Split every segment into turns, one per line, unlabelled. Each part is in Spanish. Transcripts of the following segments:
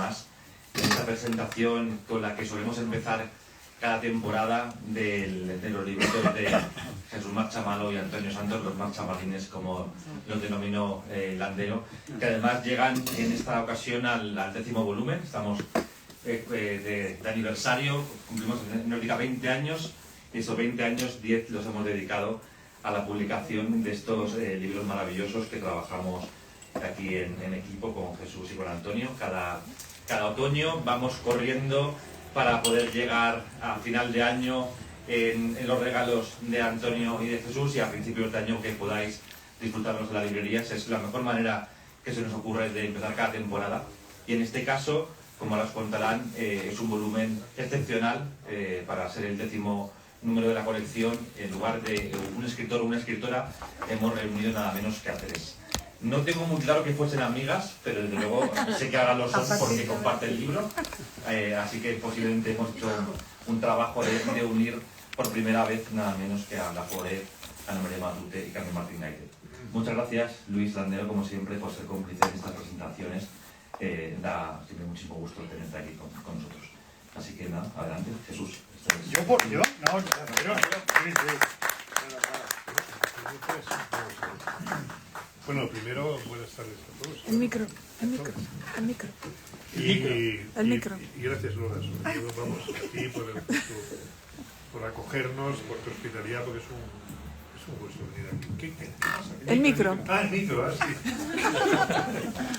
más en esta presentación con la que solemos empezar cada temporada de los libritos de Jesús Marchamalo y Antonio Santos, los marchamalines, como los denominó Landero, que además llegan en esta ocasión al 10º volumen. Estamos de aniversario, cumplimos en óptica 20 años, y esos 20 años, 10 los hemos dedicado a la publicación de estos libros maravillosos que trabajamos aquí en equipo con Jesús y con Antonio. Cada otoño vamos corriendo para poder llegar a final de año en los regalos de Antonio y de Jesús, y a principios de año que podáis disfrutarlos en las librerías. Es la mejor manera que se nos ocurre de empezar cada temporada, y en este caso, como ahora os contarán, es un volumen excepcional para ser el 10º número de la colección. En lugar de un escritor o una escritora, hemos reunido nada menos que a 3. No tengo muy claro que fuesen amigas, pero desde luego sé que ahora lo son porque comparten el libro, así que posiblemente hemos hecho un trabajo de unir por primera vez nada menos que a Ana Foret, Ana María Matute y Carmen Martín Gaite. Muchas gracias, Luis Landero, como siempre, por ser cómplice de estas presentaciones. Da siempre muchísimo gusto tenerte aquí con nosotros. Así que nada, adelante, Jesús.
¿Yo por yo? No, Bueno, primero, buenas tardes a todos.
El micro.
Y gracias, Lola, sobre todo, vamos, a ti por acogernos, por tu hospitalidad, porque es un gusto venir aquí. ¿Qué pasa?
El micro.
Ah, el micro, sí.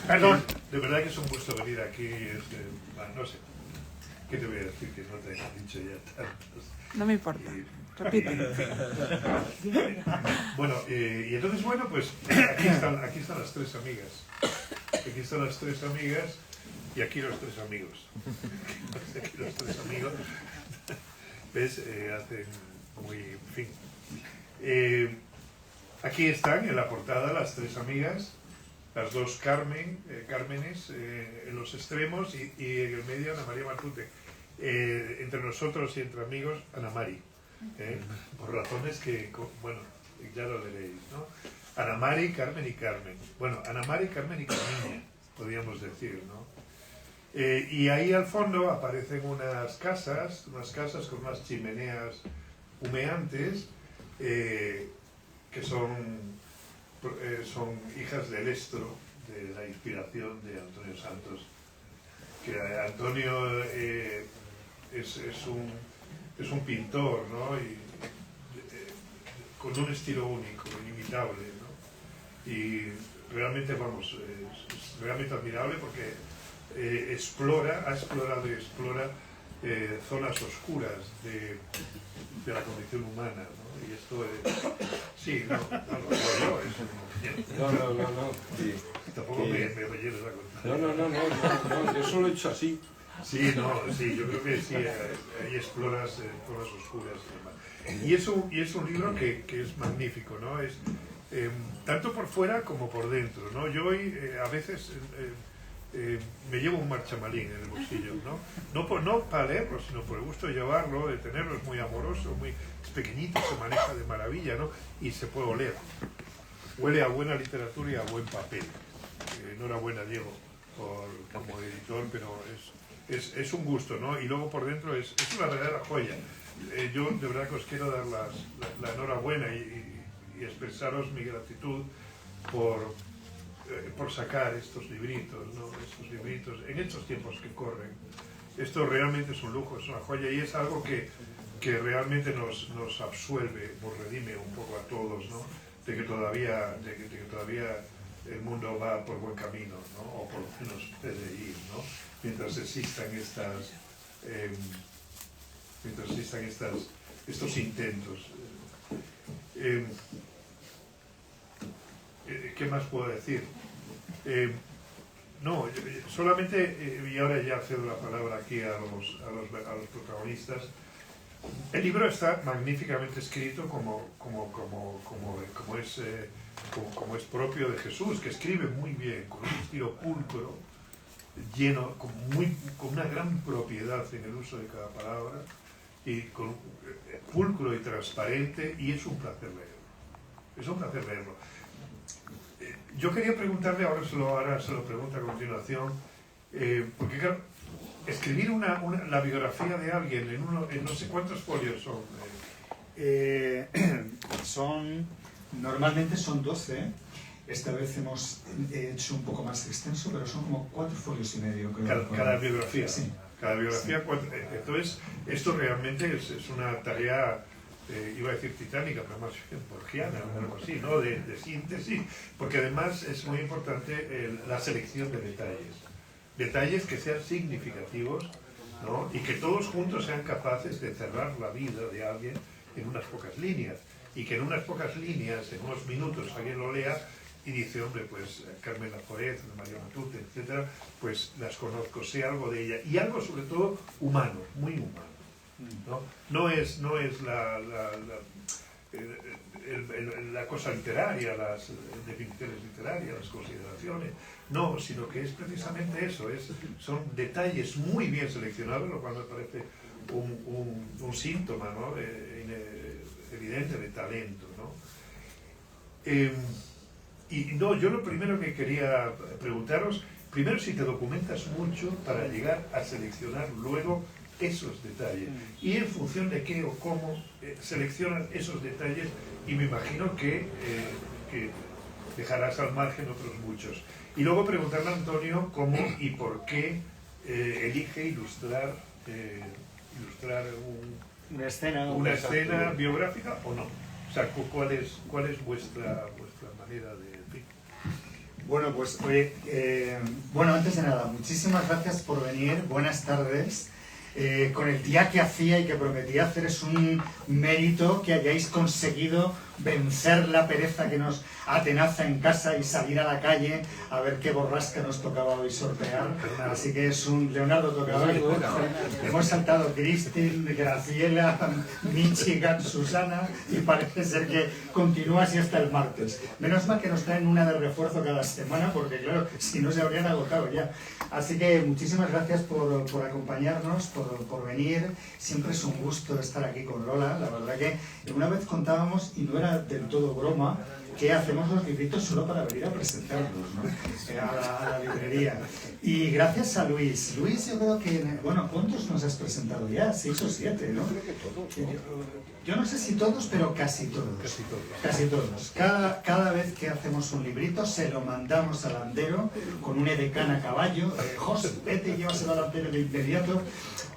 Perdón, de verdad que es un gusto venir aquí. No sé, ¿qué te voy a decir que no te he dicho ya tantos?
No me importa. Repite.
Bueno, y entonces, bueno, pues aquí están las 3 amigas. Aquí están las 3 amigas y aquí los 3 amigos. Aquí los 3 amigos. ¿Ves? Hacen muy... En fin. Aquí están en la portada las 3 amigas, las 2 Cármenes en los extremos, y en el medio Ana María Matute. Entre nosotros y entre amigos, Ana Mari. Por razones que, bueno, ya lo leeréis, ¿no? Ana Mari, Carmen y Carmen. Bueno, Ana Mari, Carmen y Carmiña, podríamos decir, ¿no? Y ahí al fondo aparecen unas casas con unas chimeneas humeantes, que son hijas del estro, de la inspiración de Antonio Santos. Que Antonio es un pintor, ¿no? Con un estilo único, inimitable, ¿no? Y realmente, vamos, es realmente admirable porque ha explorado y explora zonas oscuras de la condición humana, ¿no? Y esto es... Sí, no,
Sí.
Tampoco me rellenes la contar.
No, yo solo he hecho así.
Sí, yo creo que sí, ahí exploras zonas oscuras y demás. Y es un libro que es magnífico, ¿no? Es tanto por fuera como por dentro, ¿no? Yo hoy a veces me llevo un marchamalín en el bolsillo, ¿no? No para leerlo, sino por el gusto de llevarlo, de tenerlo. Es muy amoroso, es pequeñito, se maneja de maravilla, ¿no? Y se puede oler. Huele a buena literatura y a buen papel. Enhorabuena, Diego, como editor, pero es un gusto, ¿no? Y luego por dentro es una verdadera joya. Yo de verdad que os quiero dar la enhorabuena y expresaros mi gratitud por sacar estos libritos, ¿no? Estos libritos en estos tiempos que corren. Esto realmente es un lujo, es una joya, y es algo que realmente nos absuelve, nos redime un poco a todos, ¿no? De que todavía el mundo va por buen camino, ¿no? O por lo menos puede ir, ¿no? Mientras existan estos intentos. ¿Qué más puedo decir? No, solamente, y ahora ya cedo la palabra aquí a los protagonistas. El libro está magníficamente escrito como es propio de Jesús, que escribe muy bien, con un estilo pulcro, lleno, con una gran propiedad en el uso de cada palabra, y con pulcro y transparente, y es un placer leerlo. Es un placer leerlo. Yo quería preguntarle, ahora se lo pregunto a continuación, Porque claro, escribir la biografía de alguien en no sé cuántos folios son.
Normalmente son 12. Esta vez hemos hecho un poco más extenso, pero son como 4 folios y medio, creo.
Cada biografía.
Sí.
Cada biografía. Entonces, esto realmente es una tarea, iba a decir titánica, pero más borgiana, o algo así, ¿no? De síntesis, porque además es muy importante la selección de detalles. Detalles que sean significativos, ¿no? Y que todos juntos sean capaces de cerrar la vida de alguien en unas pocas líneas. Y que en unas pocas líneas, en unos minutos, alguien lo lea y dice, hombre, pues Carmen Laforet, María Matute, etcétera, pues las conozco, sé algo de ella. Y algo sobre todo humano, muy humano, ¿no? No es la cosa literaria, las definiciones literarias, las consideraciones, no, sino que es precisamente eso, son detalles muy bien seleccionados, lo cual me parece un síntoma, ¿no? Evidente de talento, ¿no? Yo lo primero que quería preguntaros, primero si te documentas mucho para llegar a seleccionar luego esos detalles y en función de qué o cómo seleccionas esos detalles, y me imagino que dejarás al margen otros muchos. Y luego preguntarle a Antonio cómo y por qué elige ilustrar
Una escena
biográfica o no. O sea, ¿cuál es vuestra manera de...?
Bueno, pues oye, antes de nada, muchísimas gracias por venir, buenas tardes. Con el día que hacía y que prometía hacer, es un mérito que hayáis conseguido vencer la pereza que nos atenaza en casa y salir a la calle a ver qué borrasca nos tocaba hoy sortear. Así que es un... Leonardo tocaba hoy. Hemos saltado Cristin, Graciela, Michigan, Susana, y parece ser que continúa así hasta el martes. Menos mal que nos traen una de refuerzo cada semana, porque claro, si no se habrían agotado ya. Así que muchísimas gracias por acompañarnos, por venir. Siempre es un gusto estar aquí con Lola. La verdad que una vez contábamos, y no era del todo broma, que hacemos los libritos solo para venir a presentarlos, ¿no? a la librería. Y gracias a Luis. Luis, yo creo que... Bueno, ¿cuántos nos has presentado ya? 6 o 7, ¿no? Yo no sé si todos, pero casi todos. Casi todos. Cada vez que hacemos un librito se lo mandamos al Landero con un edecán a caballo. Jos, vete y llévaselo al Landero de inmediato,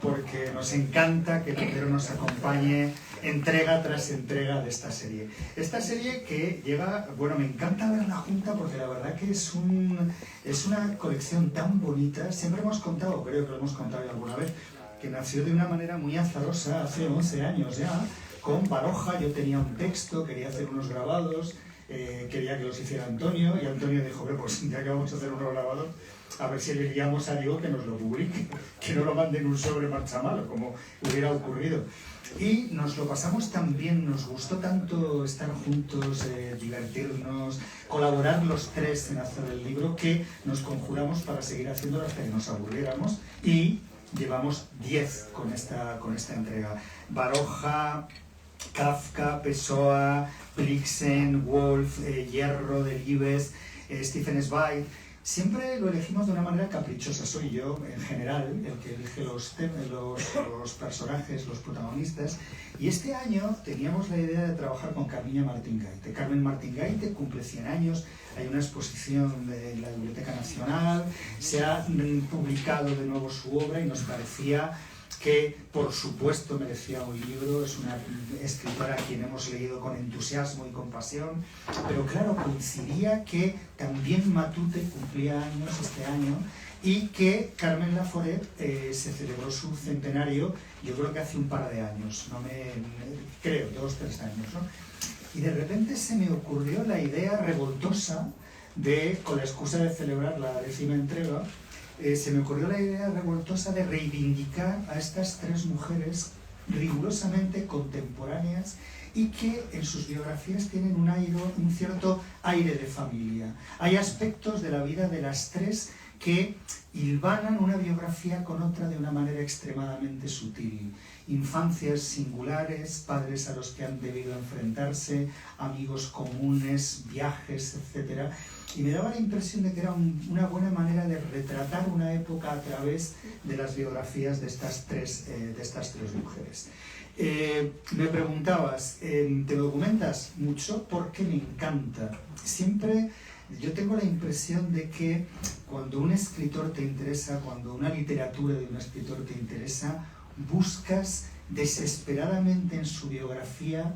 porque nos encanta que el Landero nos acompañe entrega tras entrega de esta serie. Esta serie que llega, bueno, me encanta verla junta porque la verdad que es una colección tan bonita. Siempre hemos contado, creo que lo hemos contado ya alguna vez, que nació de una manera muy azarosa hace 11 años ya, con Baroja. Yo tenía un texto, quería hacer unos grabados, quería que los hiciera Antonio, y Antonio dijo, pues ya que vamos a hacer unos grabados, a ver si le guiamos a Diego que nos lo publique, que no lo manden un sobre Marchamalo, como hubiera ocurrido. Y nos lo pasamos tan bien, nos gustó tanto estar juntos, divertirnos, colaborar los tres en hacer el libro, que nos conjuramos para seguir haciéndolo hasta que nos aburriéramos, y llevamos 10 con esta entrega. Baroja, Kafka, Pessoa, Blixen, Woolf, Hierro, Delibes, Stephen Zweig. Siempre lo elegimos de una manera caprichosa. Soy yo, en general, el que elige los personajes, los protagonistas. Y este año teníamos la idea de trabajar con Carmiña Martín Gaite. Carmen Martín Gaite cumple 100 años, hay una exposición de la Biblioteca Nacional, se ha publicado de nuevo su obra y nos parecía que por supuesto merecía un libro. Es una escritora a quien hemos leído con entusiasmo y con pasión, pero claro, coincidía que también Matute cumplía años este año y que Carmen Laforet se celebró su centenario, yo creo que hace un par de años, creo, 2 o 3 años, ¿no? Y de repente se me ocurrió la idea revoltosa de, con la excusa de celebrar la 10ª entrega, se me ocurrió la idea revoltosa de reivindicar a estas 3 mujeres rigurosamente contemporáneas y que en sus biografías tienen un cierto aire de familia. Hay aspectos de la vida de las 3 que hilvanan una biografía con otra de una manera extremadamente sutil. Infancias singulares, padres a los que han debido enfrentarse, amigos comunes, viajes, etc. Y me daba la impresión de que era una buena manera de retratar una época a través de las biografías de estas tres mujeres. Me preguntabas, ¿te documentas mucho? Porque me encanta. Siempre yo tengo la impresión de que cuando un escritor te interesa, cuando una literatura de un escritor te interesa, buscas desesperadamente en su biografía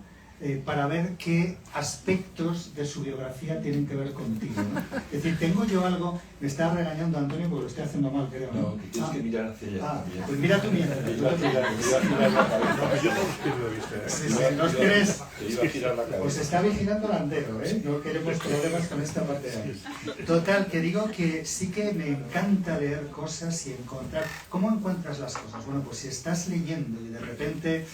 para ver qué aspectos de su biografía tienen que ver contigo, ¿no? Es decir, tengo yo algo, me está regañando Antonio porque lo estoy haciendo mal, creo, ¿no?
No, que tienes que mirar hacia allá.
Pues mira tú mientras.
Te iba a girar la cabeza.
No, yo no los pierdo de vista, ¿eh?
Sí, sí, ¿nos crees?
Te iba a girar la
Pues
cabeza.
está vigilando el andero, ¿eh? No queremos problemas con esta parte de ahí. Total, que digo que sí que me encanta leer cosas y encontrar... ¿Cómo encuentras las cosas? Bueno, pues si estás leyendo y de repente...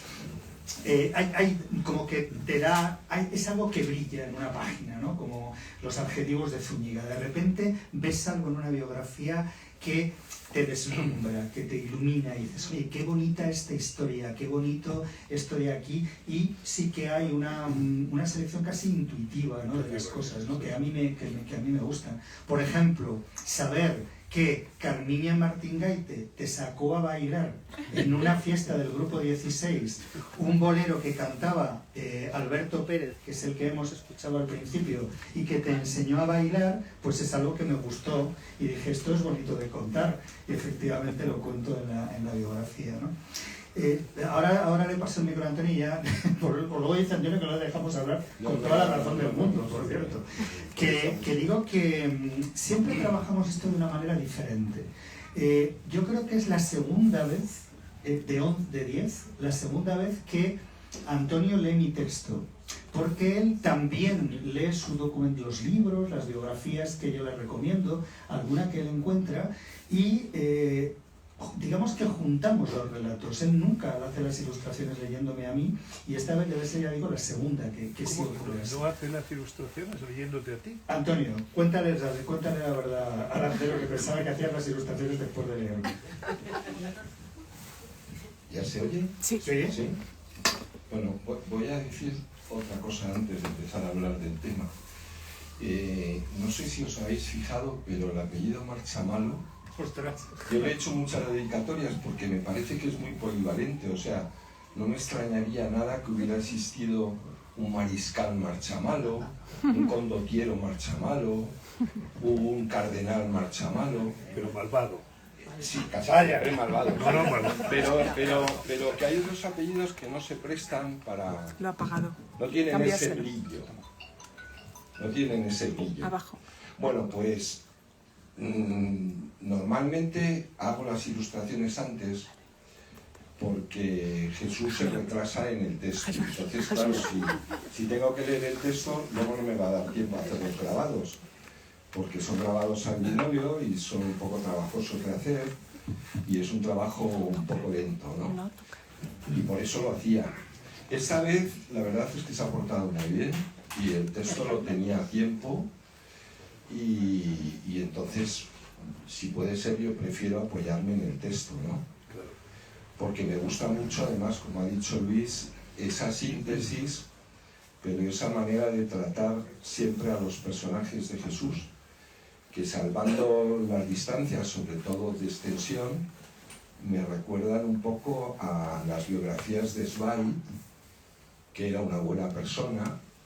hay como que te da... es algo que brilla en una página, ¿no? Como los adjetivos de Zúñiga. De repente ves algo en una biografía que te deslumbra, que te ilumina y dices, oye, qué bonita esta historia, qué bonito esto de aquí, y sí que hay una selección casi intuitiva, ¿no? De las cosas, ¿no? que a mí me gustan. Por ejemplo, saber que Carminia Martingaite te sacó a bailar en una fiesta del Grupo 16 un bolero que cantaba Alberto Pérez, que es el que hemos escuchado al principio, y que te enseñó a bailar, pues es algo que me gustó y dije, esto es bonito de contar, y efectivamente lo cuento en la biografía, ¿no? Ahora le paso el micro a Antonio y ya, por luego dice Antonio que lo dejamos hablar con toda la razón del mundo, por cierto. Que digo que siempre trabajamos esto de una manera diferente. Yo creo que es la segunda vez, de 10, la segunda vez que Antonio lee mi texto, porque él también lee su documento, los libros, las biografías que yo le recomiendo, alguna que él encuentra, y digamos que juntamos los relatos. Él nunca hace las ilustraciones leyéndome a mí, y esta vez debe ser, ya digo, la segunda que sí ocurre.
¿No hace las ilustraciones leyéndote a ti?
Antonio, cuéntale la verdad al Arcero, que pensaba que hacías las ilustraciones después de leerme.
¿Ya se oye?
Sí.
¿Sí?
Sí. Bueno, voy a decir otra cosa antes de empezar a hablar del tema. No sé si os habéis fijado, pero el apellido Marchamalo,
Ostras.
yo le he hecho muchas dedicatorias porque me parece que es muy polivalente. O sea, no me extrañaría nada que hubiera existido un mariscal Marchamalo, un condottiero Marchamalo, un cardenal Marchamalo.
Pero malvado.
Sí, Casalla, es malvado.
No, no, malvado.
Pero que hay otros apellidos que no se prestan para...
Lo ha apagado.
No tienen ese
Cámbiaselo.
brillo. No tienen ese brillo.
Abajo.
Bueno, pues normalmente hago las ilustraciones antes porque Jesús se retrasa en el texto. Entonces, claro, si tengo que leer el texto, luego no me va a dar tiempo a hacer los grabados, porque son grabados al binomio y son un poco trabajosos de hacer y es un trabajo un poco lento, ¿no? Y por eso lo hacía. Esta vez la verdad es que se ha portado muy bien y el texto lo tenía a tiempo y entonces, si puede ser, yo prefiero apoyarme en el texto, ¿no? Porque me gusta mucho, además, como ha dicho Luis, esa síntesis, pero esa manera de tratar siempre a los personajes de Jesús, que salvando las distancias, sobre todo de extensión, me recuerdan un poco a las biografías de Zweig, que era una buena persona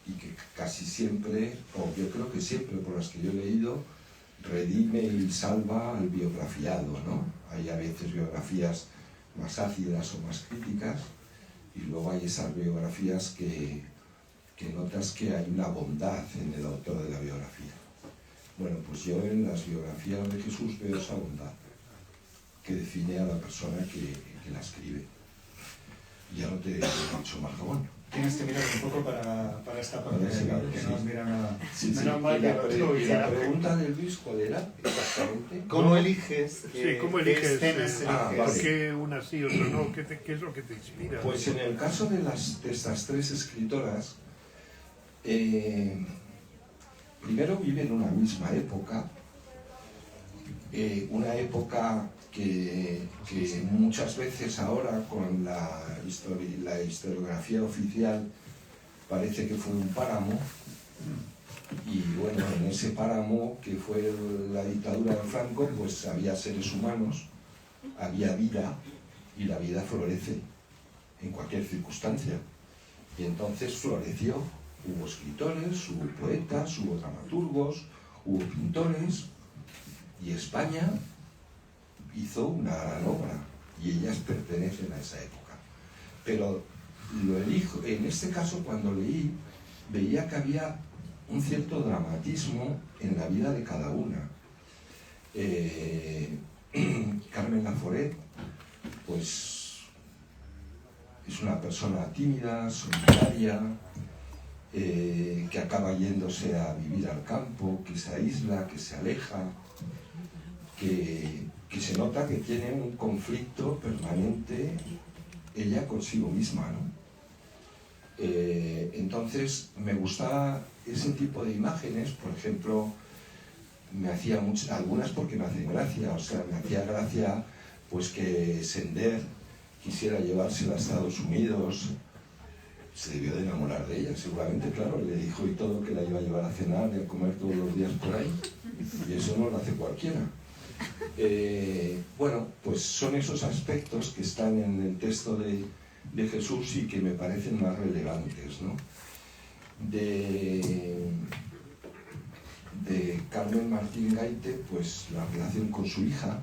y que casi siempre, o yo creo que siempre por las que yo he leído, redime y salva al biografiado, ¿no? Hay a veces biografías más ácidas o más críticas y luego hay esas biografías que notas que hay una bondad en el autor de la biografía. Bueno, pues yo en las biografías de Jesús veo esa bondad que define a la persona que la escribe. Ya no te he dicho más jabón.
Tienes que mirar un poco para esta parte,
Sí,
que
sí.
no nos mira nada.
Sí, sí.
Menos mal
Y
que
la,
lo
pre-
tengo
y la
vigilado.
pregunta de Luis, ¿cuál era exactamente?
¿Cómo eliges?
Sí, ¿cómo
qué
eliges?
escenas
Ah,
eliges?
¿Por
vale.
qué una sí, otra no? ¿Qué es lo que te inspira?
Pues en el caso de estas tres escritoras, primero viven una misma época, una época que muchas veces ahora con la historiografía oficial parece que fue un páramo, y bueno, en ese páramo que fue la dictadura de Franco, pues había seres humanos, había vida, y la vida florece en cualquier circunstancia. Y entonces floreció, hubo escritores, hubo poetas, hubo dramaturgos, hubo pintores, y España hizo una gran obra, y ellas pertenecen a esa época. Pero lo elijo, en este caso cuando leí, veía que había un cierto dramatismo en la vida de cada una. Carmen Laforet, pues es una persona tímida, solitaria, que acaba yéndose a vivir al campo, que se aísla, que se aleja, que se nota que tiene un conflicto permanente ella consigo misma, ¿no? Entonces me gustaba ese tipo de imágenes. Por ejemplo, me hacía algunas porque me hacen gracia, o sea, me hacía gracia pues que Sender quisiera llevársela a Estados Unidos. Se debió de enamorar de ella, seguramente, claro, le dijo y todo que la iba a llevar a cenar y a comer todos los días por ahí, y eso no lo hace cualquiera. Bueno, pues son esos aspectos que están en el texto de Jesús y que me parecen más relevantes, ¿no? De Carmen Martín Gaite, pues la relación con su hija.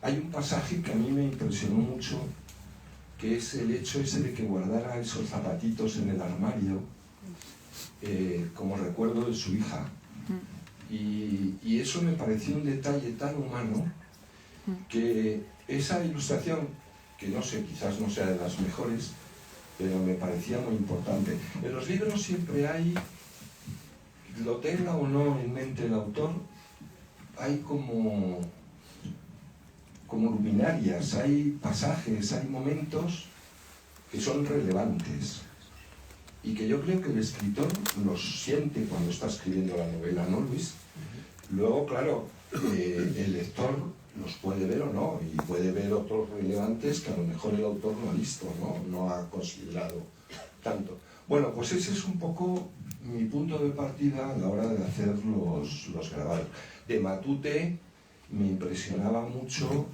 Hay un pasaje que a mí me impresionó mucho, que es el hecho ese de que guardara esos zapatitos en el armario como recuerdo de su hija. Y eso me pareció un detalle tan humano, que esa ilustración, que no sé, quizás no sea de las mejores, pero me parecía muy importante. En los libros siempre hay, lo tenga o no en mente el autor, hay como luminarias, hay pasajes, hay momentos que son relevantes y que yo creo que el escritor los siente cuando está escribiendo la novela, ¿no, Luis? Luego, claro, el lector los puede ver o no, y puede ver otros relevantes que a lo mejor el autor no ha visto, no ha considerado tanto. Bueno, pues ese es un poco mi punto de partida a la hora de hacer los grabados. De Matute me impresionaba mucho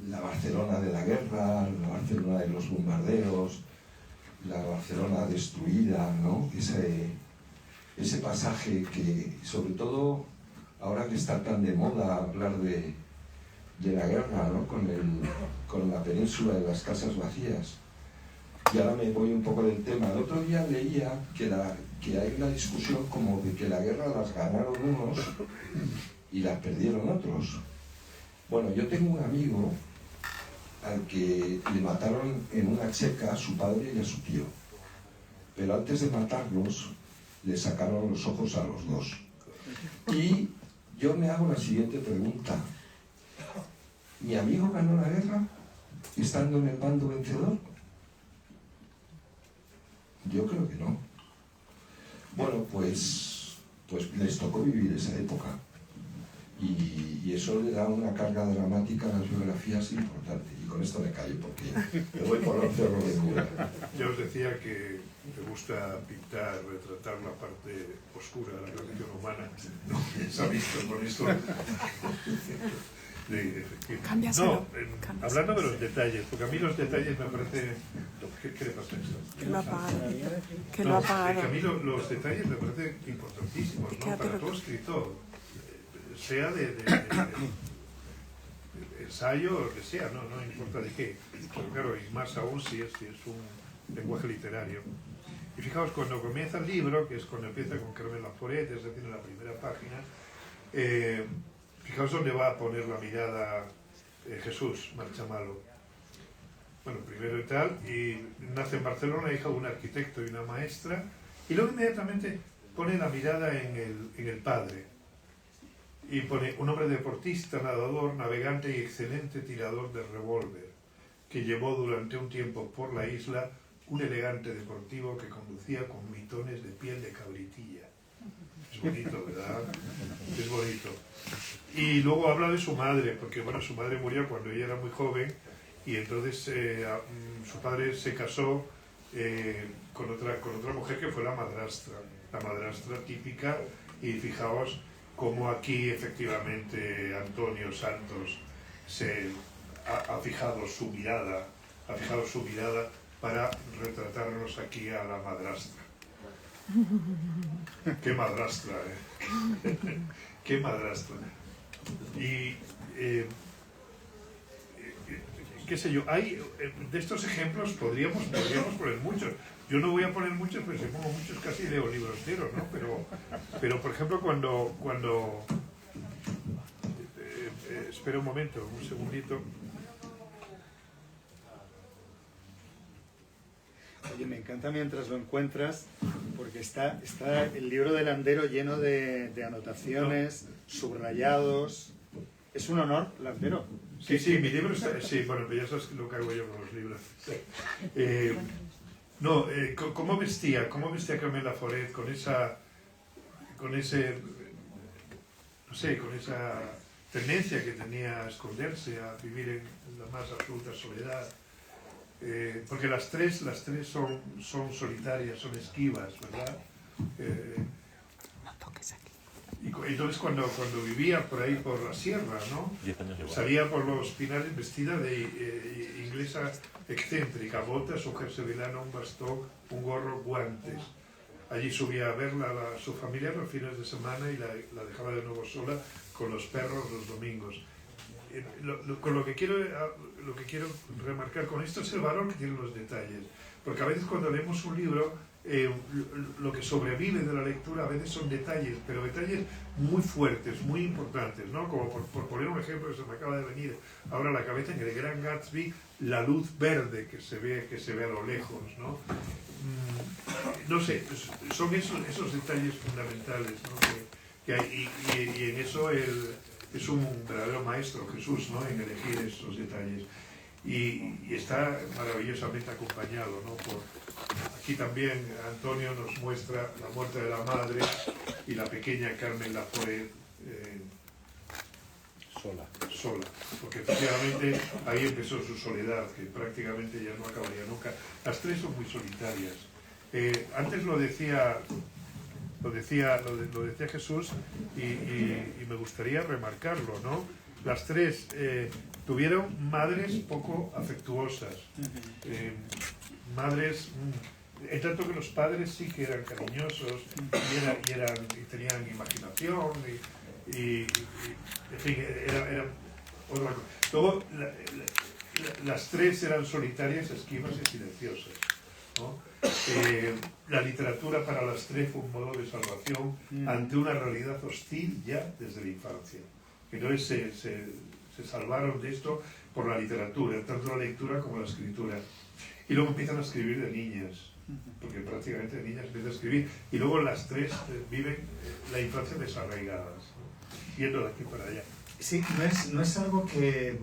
la Barcelona de la guerra, la Barcelona de los bombardeos, la Barcelona destruida, ¿no? Ese pasaje que, sobre todo, ahora que está tan de moda hablar de la guerra, ¿no? Con la península de las casas vacías. Y ahora me voy un poco del tema. El otro día leía que hay una discusión como de que la guerra las ganaron unos y las perdieron otros. Bueno, yo tengo un amigo al que le mataron en una checa a su padre y a su tío. Pero antes de matarlos, le sacaron los ojos a los dos. Y yo me hago la siguiente pregunta. ¿Mi amigo ganó la guerra estando en el bando vencedor? Yo creo que no. Bueno, pues les tocó vivir esa época. Y eso le da una carga dramática a las biografías importante. Y con esto me callo porque me voy por los cerros de cura.
Yo os decía que me gusta pintar, retratar la parte oscura de la condición humana. No, se ha visto con esto.
Cámbiaselo.
Hablando de los detalles, porque a mí los detalles me parece... ¿Qué le pasa a esto?
Que lo ha apagado. Que lo
No,
ha apagado.
que a mí los detalles me parecen importantísimos, ¿no? Para todo escritor, sea de ensayo o lo que sea, no importa de qué. Pero claro, y más aún si es un lenguaje literario. Y fijaos, cuando comienza el libro, que es cuando empieza con Carmen Laforet, es decir, en la primera página, fijaos dónde va a poner la mirada Jesús Marchamalo. Bueno, primero y tal, y nace en Barcelona, hija de un arquitecto y una maestra, y luego inmediatamente pone la mirada en el padre. Y pone un hombre deportista, nadador, navegante y excelente tirador de revólver, que llevó durante un tiempo por la isla un elegante deportivo que conducía con mitones de piel de cabritilla. Es bonito, ¿verdad? Es bonito. Y luego habla de su madre, porque bueno, su madre murió cuando ella era muy joven y entonces su padre se casó con otra mujer que fue la madrastra típica, y fijaos cómo aquí efectivamente Antonio Santos ha fijado su mirada para retratarnos aquí a la madrastra. ¡Qué madrastra, ¡Qué madrastra! Y qué sé yo, hay de estos ejemplos podríamos poner muchos. Yo no voy a poner muchos, pero si pongo muchos casi leo libros enteros, ¿no? Pero por ejemplo, cuando espera un momento, un segundito.
Oye, me encanta mientras lo encuentras, porque está el libro del Landero lleno de anotaciones, subrayados. Es un honor, Landero.
Sí, mi libro está... Sí, bueno, pero ya sabes lo que hago yo con los libros. ¿Cómo vestía Carmen Laforet con esa tendencia que tenía a esconderse, a vivir en la más absoluta soledad? Porque las tres son solitarias, son esquivas, ¿verdad?
No toques aquí.
Y entonces cuando vivía por ahí por la sierra, ¿no? Salía por los pinares vestida de inglesa excéntrica, botas, un jersey de lana, un bastón, un gorro, guantes. Allí subía a verla a su familia los fines de semana y la dejaba de nuevo sola con los perros los domingos. Lo que quiero remarcar con esto es el valor que tienen los detalles, porque a veces cuando leemos un libro lo que sobrevive de la lectura a veces son detalles, pero detalles muy fuertes, muy importantes, ¿no? Como por poner un ejemplo que se me acaba de venir ahora a la cabeza, en el Gran Gatsby, la luz verde que se ve a lo lejos, ¿no? No sé, son esos detalles fundamentales, ¿no? que hay, y en eso es un verdadero maestro, Jesús, ¿no? En elegir esos detalles. Y está maravillosamente acompañado, ¿no? Aquí también Antonio nos muestra la muerte de la madre y la pequeña Carmen Laforet sola, porque efectivamente ahí empezó su soledad, que prácticamente ya no acabaría nunca. Las tres son muy solitarias. Antes lo decía Jesús y me gustaría remarcarlo, ¿no? Las tres tuvieron madres poco afectuosas, madres, en tanto que los padres sí que eran cariñosos y tenían imaginación y en fin, era otra cosa. Luego las tres eran solitarias, esquivas y silenciosas, ¿no? La literatura para las tres fue un modo de salvación ante una realidad hostil ya desde la infancia. Entonces se salvaron de esto por la literatura, tanto la lectura como la escritura. Y luego empiezan a escribir de niñas, porque prácticamente de niñas empiezan a escribir. Y luego las tres viven la infancia desarraigadas, ¿no? Yendo de aquí para allá.
Sí, no es algo que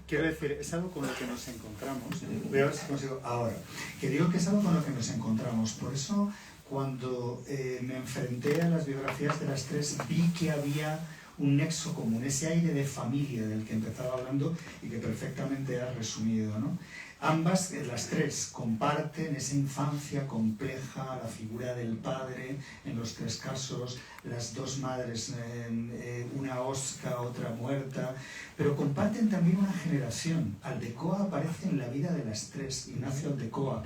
quiero decir, es algo con lo que nos encontramos. Voy a ver si consigo ahora. Que digo que es algo con lo que nos encontramos. Por eso, cuando me enfrenté a las biografías de las tres, vi que había un nexo común, ese aire de familia del que empezaba hablando y que perfectamente has resumido, ¿no? Ambas, las tres, comparten esa infancia compleja, la figura del padre, en los tres casos, las dos madres, una osca, otra muerta, pero comparten también una generación. Aldecoa aparece en la vida de las tres, Ignacio Aldecoa,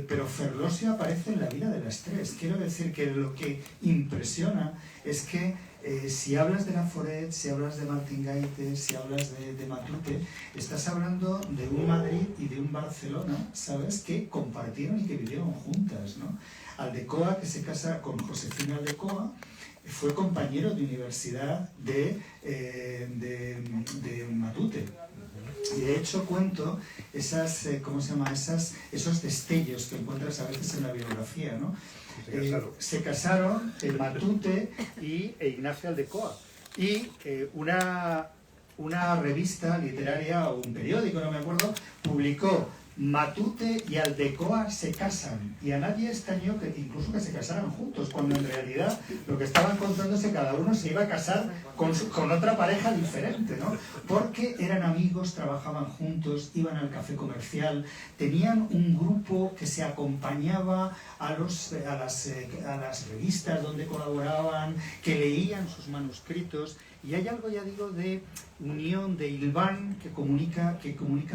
pero Ferlosio aparece en la vida de las tres. Quiero decir que lo que impresiona es que si hablas de Laforet, si hablas de Martín Gaites, si hablas de Matute, estás hablando de un Madrid y de un Barcelona, ¿sabes?, que compartieron y que vivieron juntas, ¿no? Aldecoa, que se casa con Josefina Aldecoa, fue compañero de universidad de Matute. Y de hecho cuento esos destellos que encuentras a veces en la biografía, ¿no? Se casaron Matute e Ignacio Aldecoa. Y una revista literaria o un periódico, no me acuerdo, publicó Matute y Aldecoa se casan, y a nadie extrañó que incluso que se casaran juntos, cuando en realidad lo que estaban contándose, cada uno se iba a casar con otra pareja diferente, ¿no? Porque eran amigos, trabajaban juntos, iban al café comercial, tenían un grupo que se acompañaba a las revistas donde colaboraban, que leían sus manuscritos, y hay algo, ya digo, de unión, de hilván que comunica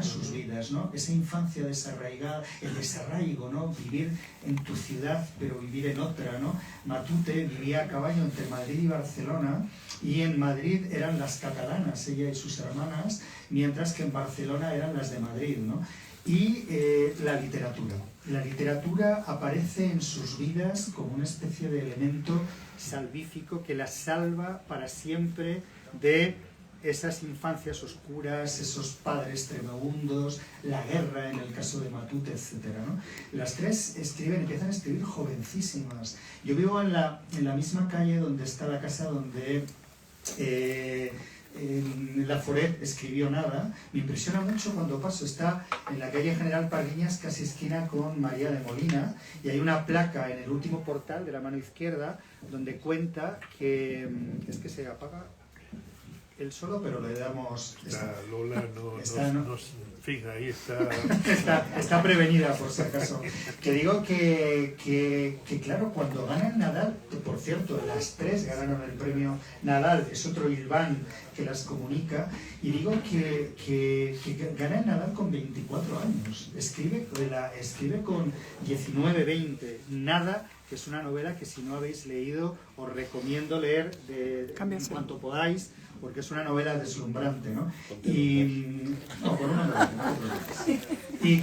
sus vidas, ¿no? Esa infancia desarraigada, el desarraigo, ¿no? Vivir en tu ciudad, pero vivir en otra, ¿no? Matute vivía a caballo entre Madrid y Barcelona, y en Madrid eran las catalanas, ella y sus hermanas, mientras que en Barcelona eran las de Madrid, ¿no? Y la literatura. La literatura aparece en sus vidas como una especie de elemento salvífico que las salva para siempre de esas infancias oscuras, esos padres tremebundos, la guerra en el caso de Matute, etc., ¿no? Las tres empiezan a escribir jovencísimas. Yo vivo en la misma calle donde está la casa donde Laforet escribió Nada. Me impresiona mucho cuando paso, está en la calle General Parguiñas, casi esquina con María de Molina, y hay una placa en el último portal de la mano izquierda donde cuenta que es que se apaga él solo, pero le damos...
Lola no fija, ahí
está prevenida, por si acaso. Que digo que claro, cuando gana el Nadal, que por cierto, las tres ganaron el premio Nadal, es otro hilván que las comunica, y digo que gana el Nadal con 24 años, escribe con 19, 20, Nada, que es una novela que si no habéis leído os recomiendo leer en cuanto podáis, porque es una novela deslumbrante, ¿no? Y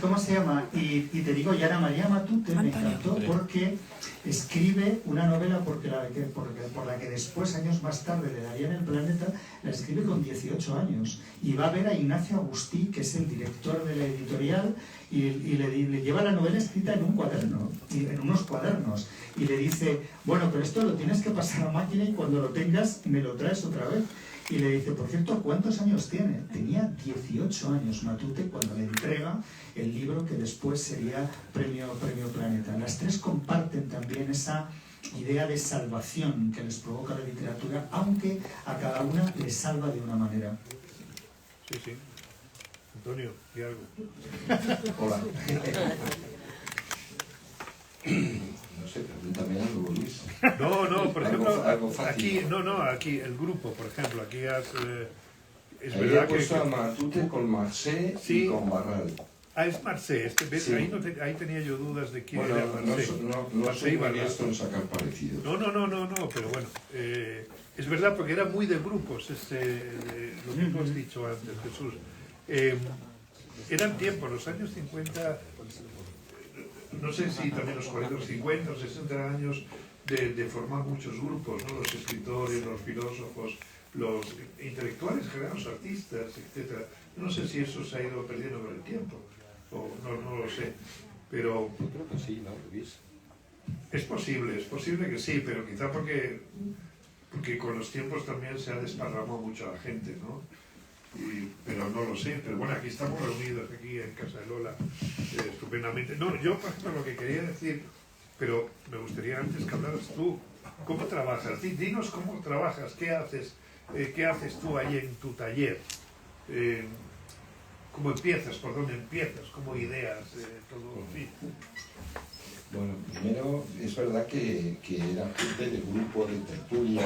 ¿cómo se llama? Y te digo, y Ana María Matute me encantó porque escribe una novela por la que después, años más tarde, le darían El Planeta, la escribe con 18 años. Y va a ver a Ignacio Agustí, que es el director de la editorial, y le lleva la novela escrita en un cuaderno, en unos cuadernos, y le dice, bueno, pero esto lo tienes que pasar a máquina y cuando lo tengas me lo traes otra vez. Y le dice, por cierto, ¿cuántos años tiene? Tenía 18 años Matute cuando le entrega el libro que después sería Premio Planeta. Las tres comparten también esa idea de salvación que les provoca la literatura, aunque a cada una le salva de una manera.
Sí. Antonio, ¿y algo?
Hola. No sé, pregúntame algo, Luis.
No, por ejemplo,
algo fácil.
aquí el grupo, por ejemplo, aquí es
ahí
verdad
he puesto a Matute con Marcé y con Barral.
Es Marcé,
sí.
ahí tenía yo dudas de quién
bueno,
era Marcé.
No soy honesto en sacar parecidos.
No, pero bueno, es verdad porque era muy de grupos, lo mismo has dicho antes, Jesús. Eran tiempos, los años 50, no sé si también los 40, los 50, los 60 años de formar muchos grupos, ¿no? Los escritores, los filósofos, los intelectuales, los artistas, etc. No sé si eso se ha ido perdiendo con el tiempo, o no lo sé, pero...
Yo creo que sí, ¿no, Luis?
Es posible que sí, pero quizá porque con los tiempos también se ha desparramado mucho la gente, ¿no? Pero no lo sé, pero bueno, aquí estamos reunidos, aquí en casa de Lola, estupendamente. No, yo, por ejemplo, lo que quería decir, pero me gustaría antes que hablaras tú, ¿cómo trabajas? Dinos cómo trabajas, qué haces tú ahí en tu taller, cómo empiezas, por dónde empiezas, cómo ideas, todo, en fin.
Bueno, primero, es verdad que era gente de grupo, de tertulia,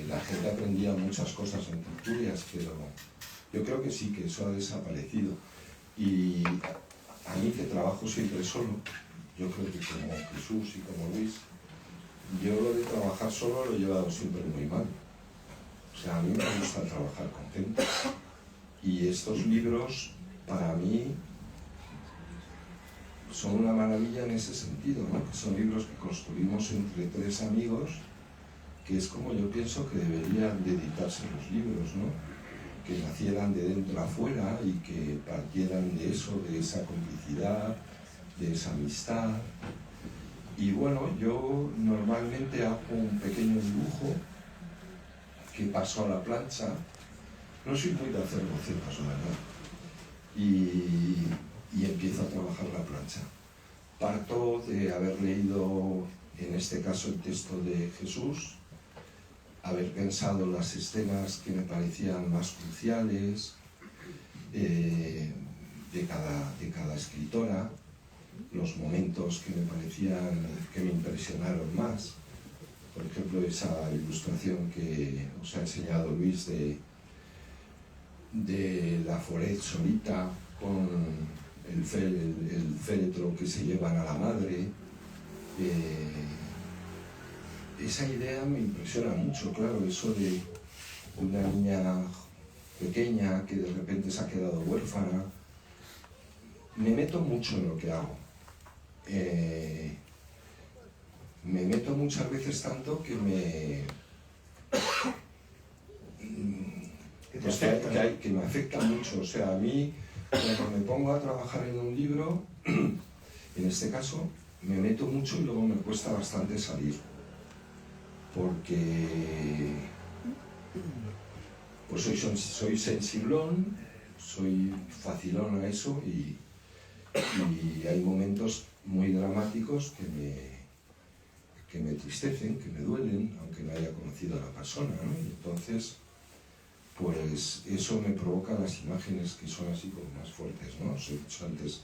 la gente aprendía muchas cosas en tertulias, pero yo creo que sí, que eso ha desaparecido. Y a mí, que trabajo siempre solo, yo creo que como Jesús y como Luis, yo lo de trabajar solo lo he llevado siempre muy mal. O sea, a mí me gusta trabajar con gente. Y estos libros, para mí, son una maravilla en ese sentido, ¿no? Que son libros que construimos entre tres amigos, que es como yo pienso que deberían de editarse los libros, ¿no? Que nacieran de dentro a fuera y que partieran de eso, de esa complicidad, de esa amistad. Y bueno, yo normalmente hago un pequeño dibujo que paso a la plancha. No soy muy de hacer bocetos, la verdad. y empiezo a trabajar la plancha. Parto de haber leído, en este caso, el texto de Jesús, haber pensado las escenas que me parecían más cruciales de cada escritora, los momentos que me parecían, que me impresionaron más. Por ejemplo, esa ilustración que os ha enseñado Luis de Laforet solita con el féretro que se llevan a la madre. Esa idea me impresiona mucho, claro, eso de una niña pequeña que de repente se ha quedado huérfana. Me meto mucho en lo que hago. Me meto muchas veces tanto que que me afecta mucho. O sea, a mí, cuando me pongo a trabajar en un libro, en este caso, me meto mucho y luego me cuesta bastante salir. Porque pues soy sensiblón, soy facilón a eso y hay momentos muy dramáticos que me entristecen, que me duelen, aunque no haya conocido a la persona, ¿no? Y entonces, pues eso me provoca las imágenes que son así como más fuertes, ¿no? Os he dicho antes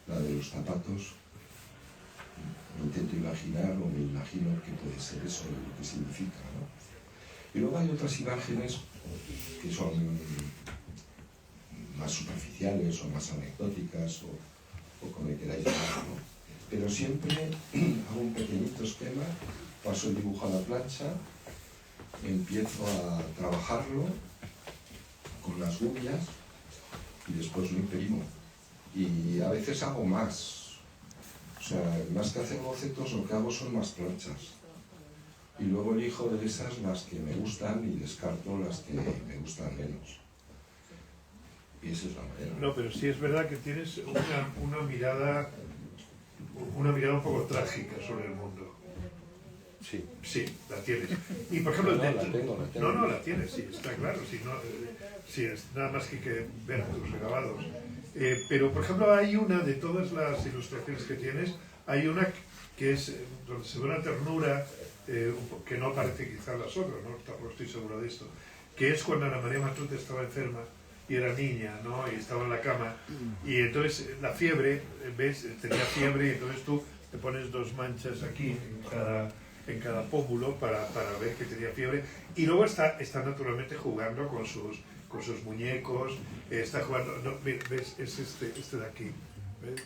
la de los zapatos. Me intento imaginar o me imagino qué puede ser eso, lo que significa, ¿no? Y luego hay otras imágenes que son más superficiales o más anecdóticas o como le queráis llamar, ¿no? Pero siempre hago un pequeñito esquema, paso el dibujo a la plancha, empiezo a trabajarlo con las gubias y después lo imprimo. Y a veces hago más. O sea, más que hacer bocetos, lo que hago son más planchas. Y luego elijo de esas las que me gustan y descarto las que me gustan menos. Y esa es la manera.
No, pero sí es verdad que tienes una mirada un poco trágica sobre el mundo.
Sí.
Sí, la tienes. Y por ejemplo,
No, la tengo.
No, la tienes, sí, está claro. Sí, es nada más que ver tus regabados. Pero por ejemplo, hay una de todas las ilustraciones que tienes, hay una que es donde se ve una ternura que no aparece quizá en las otras, ¿no? Tampoco estoy seguro de esto, que es cuando Ana María Matute estaba enferma y era niña, ¿no? Y estaba en la cama y entonces la fiebre, ¿ves? Tenía fiebre y entonces tú te pones 2 manchas aquí en cada pómulo para ver que tenía fiebre y luego está naturalmente jugando con sus muñecos, está jugando, no, ¿ves? Es este de aquí, ¿ves?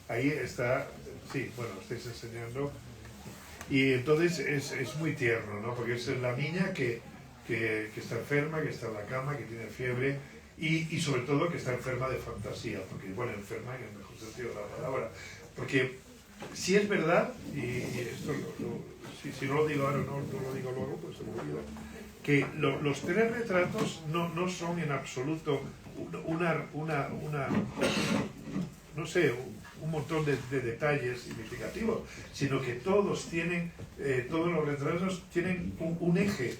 Ahí está, sí, bueno, lo estáis enseñando y entonces es muy tierno, ¿no? Porque es la niña que está enferma, que está en la cama, que tiene fiebre y sobre todo que está enferma de fantasía, porque, bueno, enferma en el mejor sentido de la palabra, porque si es verdad, y esto si no lo digo ahora, no lo digo luego, pues se me olvida, que los 3 retratos no son en absoluto no sé, un montón de detalles significativos, sino que todos los retratos tienen un eje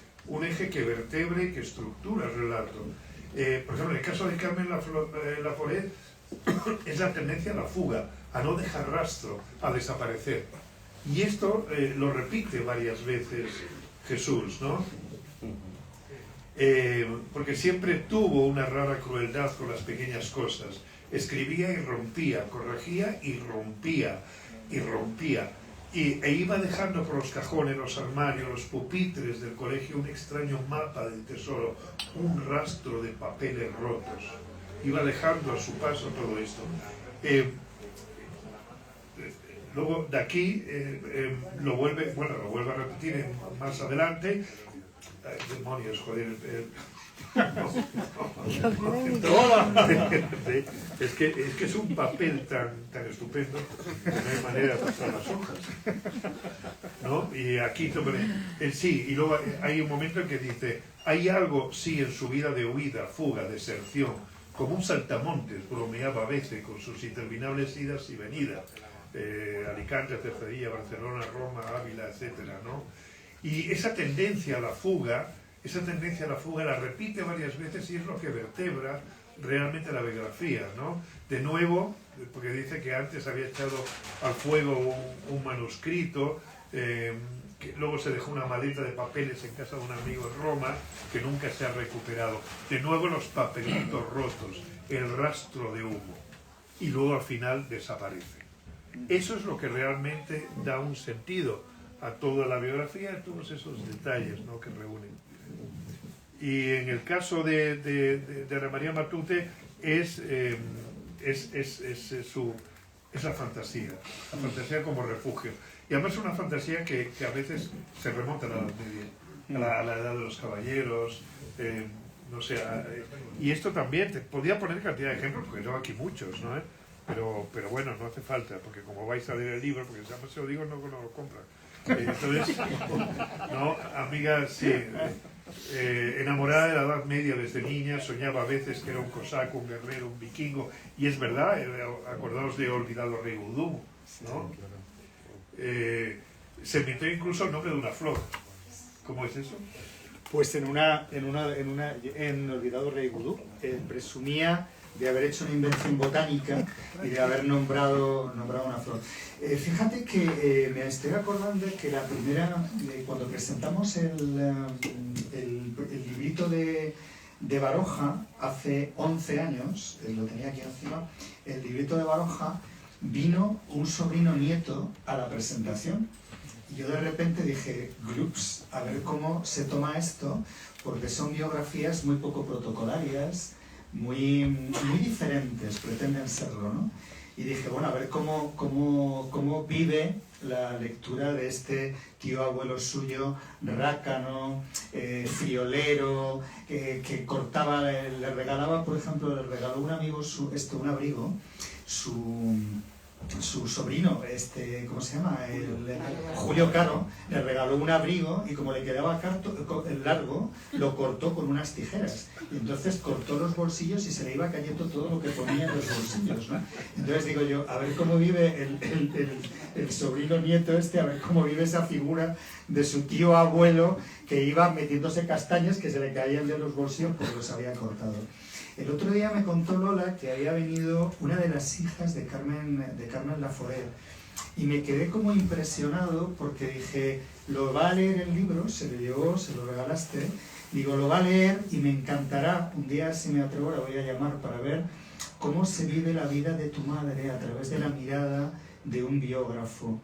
que vertebre, que estructura el relato. Por ejemplo, en el caso de Carmen Laforet es la tendencia a la fuga, a no dejar rastro, a desaparecer. Y esto lo repite varias veces Jesús, ¿no? Porque siempre tuvo una rara crueldad con las pequeñas cosas. Escribía y rompía, corregía y rompía, e iba dejando por los cajones, los armarios, los pupitres del colegio un extraño mapa del tesoro, un rastro de papeles rotos. Iba dejando a su paso todo esto. Luego de aquí lo vuelve a repetir más adelante. Demonios, joder. Es que es un papel tan estupendo que no hay manera de pasar las hojas, ¿no? Y aquí sí, y luego hay un momento en que dice, hay algo, sí, en su vida de huida, fuga, deserción, como un saltamontes, bromeaba a veces con sus interminables idas y venidas, Alicante, Cercedilla, Barcelona, Roma, Ávila, etcétera, ¿no? Y esa tendencia a la fuga la repite varias veces y es lo que vertebra realmente la biografía, ¿no? De nuevo, porque dice que antes había echado al fuego un manuscrito, que luego se dejó una maleta de papeles en casa de un amigo en Roma, que nunca se ha recuperado. De nuevo los papelitos rotos, el rastro de humo, y luego al final desaparece. Eso es lo que realmente da un sentido a toda la biografía, a todos esos detalles, ¿no?, que reúnen. Y en el caso de Ana María Matute es la fantasía como refugio. Y además es una fantasía que a veces se remonta a la Edad Media, a la edad de los caballeros, no sé. Y esto también, te podía poner cantidad de ejemplos, porque tengo aquí muchos, ¿no? Pero bueno, no hace falta, porque como vais a leer el libro, porque si os digo no lo compran. Entonces, no, amiga, sí, enamorada de la Edad Media desde niña, soñaba a veces que era un cosaco, un guerrero, un vikingo, y es verdad, acordaos de Olvidado Rey Vudú, ¿no? Se inventó incluso el nombre de una flor. ¿Cómo es eso?
Pues en Olvidado Rey Vudú, presumía de haber hecho una invención botánica y de haber nombrado una flor. Fíjate que me estoy acordando de que la primera, cuando presentamos el librito de Baroja, hace 11 años, lo tenía aquí encima, el librito de Baroja, vino un sobrino nieto a la presentación. Y yo de repente dije, glups, a ver cómo se toma esto, porque son biografías muy poco protocolarias, muy diferentes, pretenden serlo, ¿no? Y dije, bueno, a ver cómo vive la lectura de este tío abuelo suyo, rácano, friolero, que cortaba, le regalaba, por ejemplo, le regaló un amigo un abrigo, su sobrino, ¿cómo se llama? Julio Caro, le regaló un abrigo y como le quedaba largo, lo cortó con unas tijeras. Y entonces cortó los bolsillos y se le iba cayendo todo lo que ponía en los bolsillos, ¿no? Entonces digo yo, a ver cómo vive el sobrino nieto a ver cómo vive esa figura de su tío abuelo que iba metiéndose castañas que se le caían de los bolsillos porque los había cortado. El otro día me contó Lola que había venido una de las hijas de Carmen Laforet y me quedé como impresionado porque dije, lo va a leer el libro, se lo llevó, se lo regalaste, digo, lo va a leer y me encantará, un día si me atrevo la voy a llamar para ver cómo se vive la vida de tu madre a través de la mirada de un biógrafo,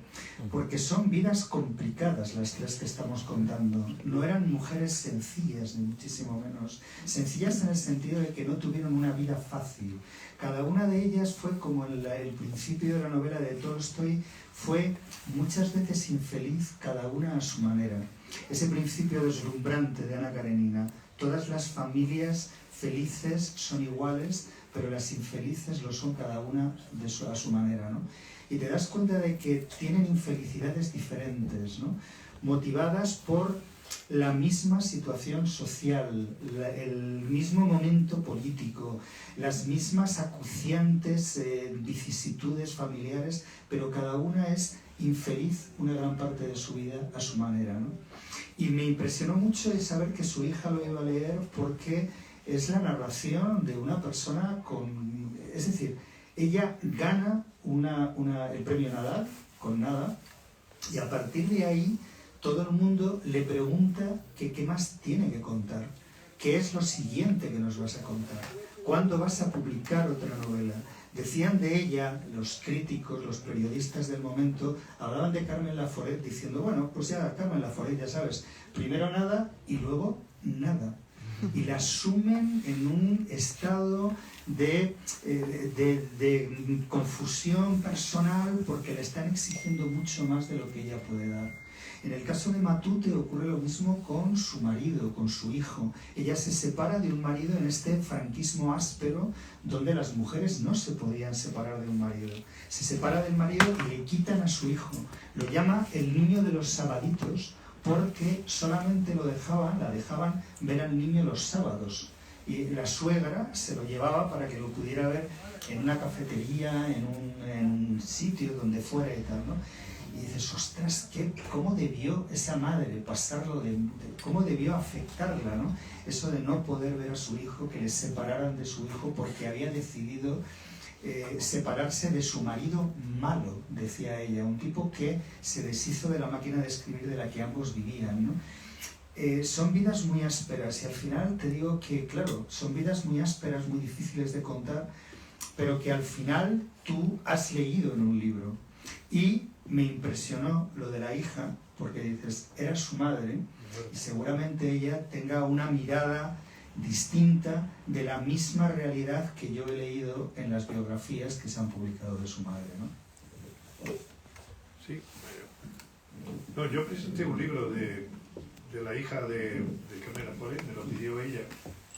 porque son vidas complicadas las tres que estamos contando. No eran mujeres sencillas, ni muchísimo menos. Sencillas en el sentido de que no tuvieron una vida fácil. Cada una de ellas fue como el principio de la novela de Tolstoy, fue muchas veces infeliz, cada una a su manera. Ese principio deslumbrante de Ana Karenina, todas las familias felices son iguales, pero las infelices lo son cada una a su manera, ¿no? Y te das cuenta de que tienen infelicidades diferentes, ¿no? Motivadas por la misma situación social, el mismo momento político, las mismas acuciantes vicisitudes familiares, pero cada una es infeliz una gran parte de su vida a su manera, ¿no? Y me impresionó mucho el saber que su hija lo iba a leer porque es la narración de una persona con... Es decir, ella gana el premio Nadal, con nada, y a partir de ahí todo el mundo le pregunta que qué más tiene que contar, qué es lo siguiente que nos vas a contar, cuándo vas a publicar otra novela. Decían de ella, los críticos, los periodistas del momento, hablaban de Carmen Laforet diciendo, bueno, pues ya Carmen Laforet, ya sabes, primero nada y luego nada. Y la sumen en un estado de confusión personal porque le están exigiendo mucho más de lo que ella puede dar. En el caso de Matute ocurre lo mismo con su marido, con su hijo. Ella se separa de un marido en este franquismo áspero donde las mujeres no se podían separar de un marido. Se separa del marido y le quitan a su hijo. Lo llama el niño de los sabaditos porque solamente la dejaban ver al niño los sábados. Y la suegra se lo llevaba para que lo pudiera ver en una cafetería, en un sitio donde fuera y tal, ¿no? y dices, ostras, ¿cómo debió esa madre pasarlo, cómo debió afectarla, ¿no? Eso de no poder ver a su hijo, que le separaran de su hijo porque había decidido separarse de su marido malo, decía ella, un tipo que se deshizo de la máquina de escribir de la que ambos vivían, ¿no? Son vidas muy ásperas y al final te digo que, claro, son vidas muy ásperas, muy difíciles de contar, pero que al final tú has leído en un libro. Y me impresionó lo de la hija, porque dices, era su madre y seguramente ella tenga una mirada distinta de la misma realidad que yo he leído en las biografías que se han publicado de su madre, ¿no?
Sí. No, yo presenté un libro de la hija de Carmen Laforet, me lo pidió ella,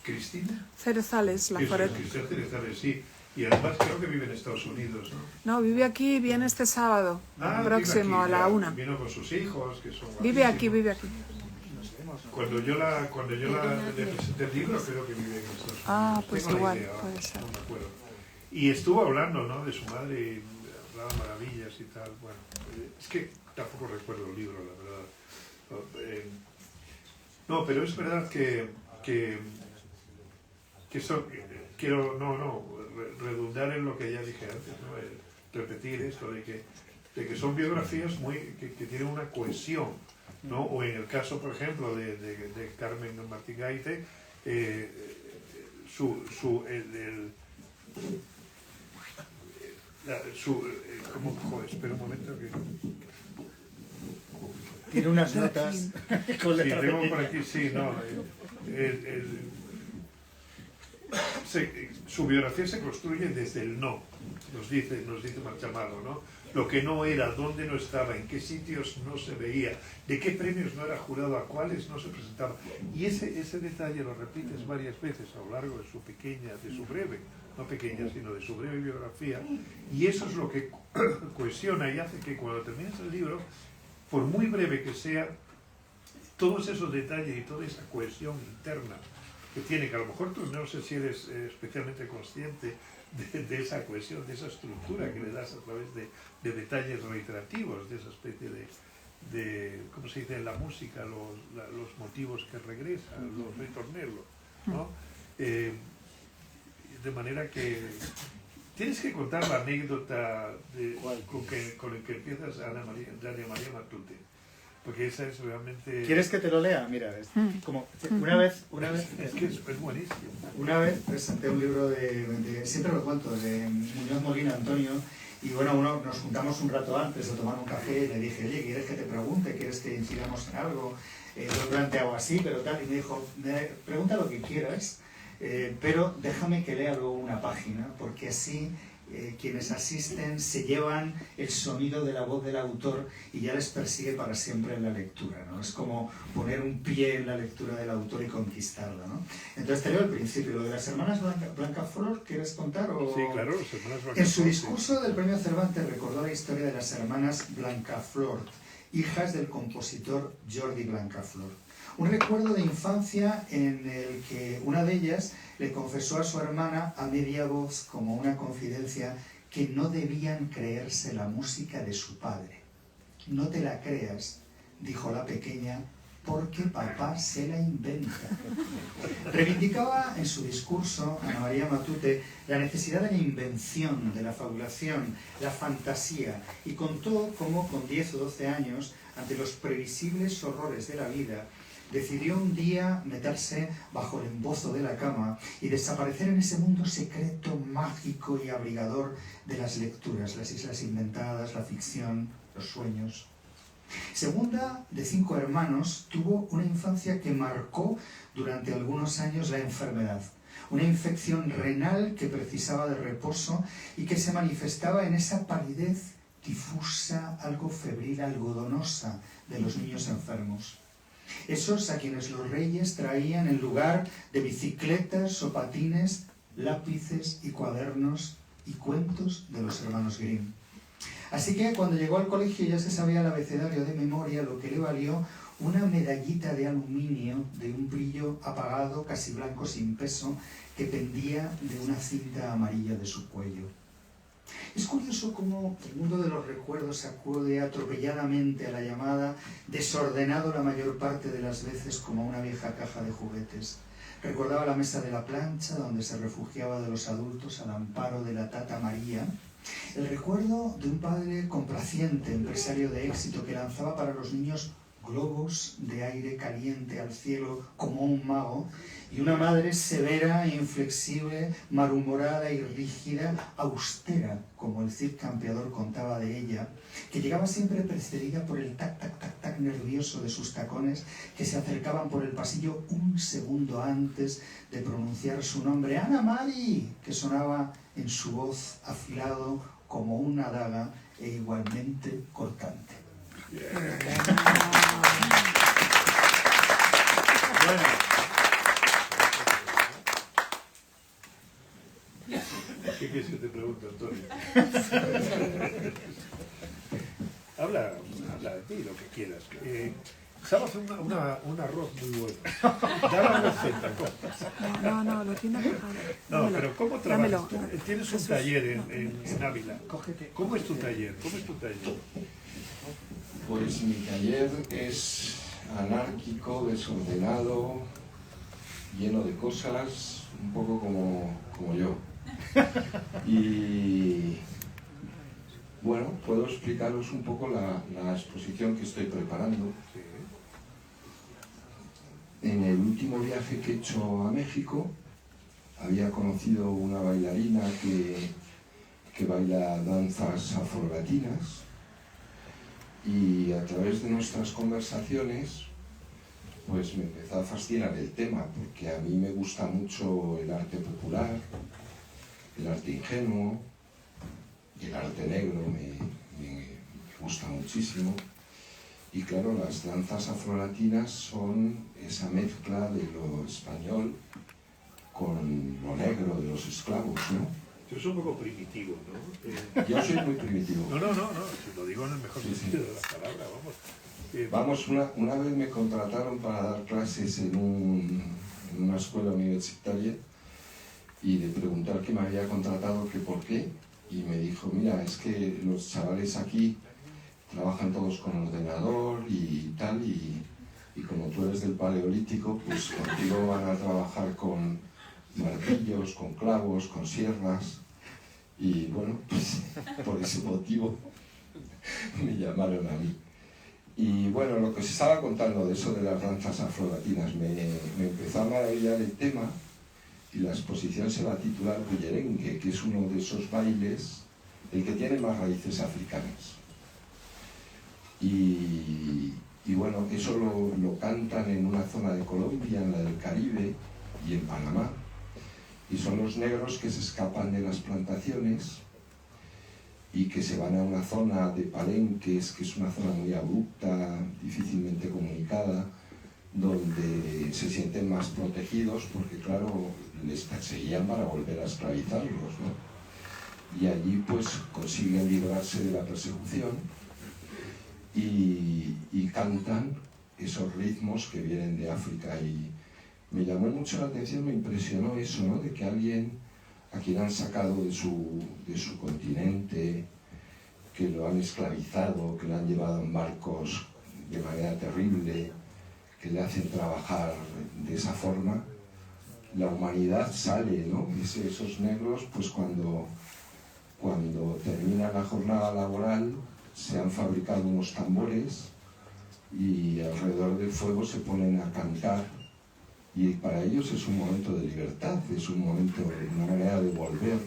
Cristina.
Cerezales, Laforet.
Cristina Cerezales, sí. Y además creo que vive en Estados Unidos, ¿no?
No, vive aquí, viene este sábado, próximo,
aquí,
a la 1.
Vino con sus hijos, que son
Vive aquí,
guapísimos.
vive aquí.
Cuando yo le presenté el libro, creo que vive en Estados Unidos.
Ah, pues
Tengo la
igual,
idea,
puede ser.
no me acuerdo. Y estuvo hablando, ¿no?, de su madre, y hablaba maravillas y tal. Bueno, es que tampoco recuerdo el libro, la verdad. No, pero es verdad que eso, quiero redundar en lo que ya dije antes, ¿no? Repetir esto de que son biografías que tienen una cohesión, ¿no? O en el caso, por ejemplo, de Carmen Martín Gaite, espera un momento que...
Tiene unas notas con
Sí,
letra
tengo por
pequeña.
aquí, sí, no. Su biografía se construye desde el no, nos dice Marchamalo, ¿no? Lo que no era, dónde no estaba, en qué sitios no se veía, de qué premios no era jurado, a cuáles no se presentaba. Y ese detalle lo repites varias veces a lo largo de su pequeña, de su breve, no pequeña, sino de su breve biografía, y eso es lo que cohesiona y hace que cuando termines el libro, por muy breve que sea, todos esos detalles y toda esa cohesión interna que tiene, que a lo mejor tú no sé si eres especialmente consciente de esa cohesión, de esa estructura que le das a través de detalles reiterativos, de esa especie de ¿cómo se dice en la música? Los motivos que regresan, los ritornellos, ¿no? De manera que tienes que contar la anécdota con el que empiezas de Ana María Matute, porque esa es realmente...
¿Quieres que te lo lea? Mira, es como una vez
es que es buenísimo.
Una vez presenté un libro siempre lo cuento, de Muñoz Molina Antonio, y bueno, nos juntamos un rato antes a tomar un café y le dije, oye, ¿quieres que te pregunte? ¿Quieres que incidamos en algo? Lo he planteado así, pero tal, y me dijo, pregunta lo que quieras, pero déjame que lea luego una página, porque así quienes asisten se llevan el sonido de la voz del autor y ya les persigue para siempre en la lectura, ¿no? Es como poner un pie en la lectura del autor y conquistarla, ¿no? Entonces te leo el principio, lo de las hermanas Blancaflor, ¿quieres contar? O...
Sí, claro, las hermanas Blancaflor.
En su discurso del premio Cervantes recordó la historia de las hermanas Blancaflor, hijas del compositor Jordi Blancaflor. Un recuerdo de infancia en el que una de ellas le confesó a su hermana a media voz, como una confidencia, que no debían creerse la música de su padre. No te la creas, dijo la pequeña, porque papá se la inventa. Reivindicaba en su discurso, Ana María Matute, la necesidad de la invención, de la fabulación, la fantasía, y contó cómo con 10 o 12 años, ante los previsibles horrores de la vida, decidió un día meterse bajo el embozo de la cama y desaparecer en ese mundo secreto, mágico y abrigador de las lecturas, las islas inventadas, la ficción, los sueños. Segunda de 5 hermanos, tuvo una infancia que marcó durante algunos años la enfermedad. Una infección renal que precisaba de reposo y que se manifestaba en esa palidez difusa, algo febril, algodonosa de los niños enfermos. Esos a quienes los reyes traían en lugar de bicicletas o patines, lápices y cuadernos y cuentos de los hermanos Grimm. Así que cuando llegó al colegio ya se sabía el abecedario de memoria, lo que le valió una medallita de aluminio de un brillo apagado, casi blanco sin peso, que pendía de una cinta amarilla de su cuello. Es curioso cómo el mundo de los recuerdos acude atropelladamente a la llamada, desordenado la mayor parte de las veces como una vieja caja de juguetes. Recordaba la mesa de la plancha donde se refugiaba de los adultos al amparo de la tata María. El recuerdo de un padre complaciente, empresario de éxito, que lanzaba para los niños globos de aire caliente al cielo como un mago, y una madre severa e inflexible, malhumorada y rígida, austera, como el Cid Campeador contaba de ella, que llegaba siempre precedida por el tac, tac, tac, tac nervioso de sus tacones, que se acercaban por el pasillo un segundo antes de pronunciar su nombre, ¡Ana Mari!, que sonaba en su voz afilado como una daga e igualmente cortante. Bueno.
¿Qué quieres que te pregunte, Antonio? habla de ti, lo que quieras. Sabes un arroz muy bueno. Da la receta.
No, lo tiene que
No, pero ¿cómo trabajas?
Dámelo.
Tienes un taller en Ávila. ¿Cómo es tu taller?
Pues mi taller es anárquico, desordenado, lleno de cosas, un poco como yo. Y bueno, puedo explicaros un poco la exposición que estoy preparando. En el último viaje que he hecho a México, había conocido una bailarina que baila danzas afrolatinas, y a través de nuestras conversaciones pues me empezó a fascinar el tema, porque a mí me gusta mucho el arte popular, el arte ingenuo, y el arte negro me gusta muchísimo. Y claro, las danzas afrolatinas son esa mezcla de lo español con lo negro de los esclavos, ¿no?
Tú eres un poco primitivo, ¿no?
Yo soy muy primitivo.
No, si lo digo en el mejor sentido de la palabra, vamos.
Una vez me contrataron para dar clases en una escuela universitaria, y de preguntar qué me había contratado, que por qué, y me dijo, mira, es que los chavales aquí trabajan todos con ordenador y tal, y como tú eres del Paleolítico, pues contigo van a trabajar con martillos, con clavos, con sierras, y bueno, pues por ese motivo me llamaron a mí. Y bueno, lo que os estaba contando de eso de las danzas afrolatinas, me empezó a maravillar el tema, y la exposición se va a titular Bullerengue, que es uno de esos bailes, el que tiene más raíces africanas. Y bueno, eso lo cantan en una zona de Colombia, en la del Caribe y en Panamá. Y son los negros que se escapan de las plantaciones y que se van a una zona de palenques, que es una zona muy abrupta, difícilmente comunicada, donde se sienten más protegidos porque, claro, les perseguían para volver a esclavizarlos, ¿no? Y allí pues consiguen librarse de la persecución y cantan esos ritmos que vienen de África. Y me llamó mucho la atención, me impresionó eso, ¿no? De que alguien a quien han sacado de su continente, que lo han esclavizado, que lo han llevado en barcos de manera terrible, que le hacen trabajar de esa forma, la humanidad sale, ¿no? Esos negros, pues cuando termina la jornada laboral, se han fabricado unos tambores y alrededor del fuego se ponen a cantar, y para ellos es un momento de libertad, es un momento, una manera de volver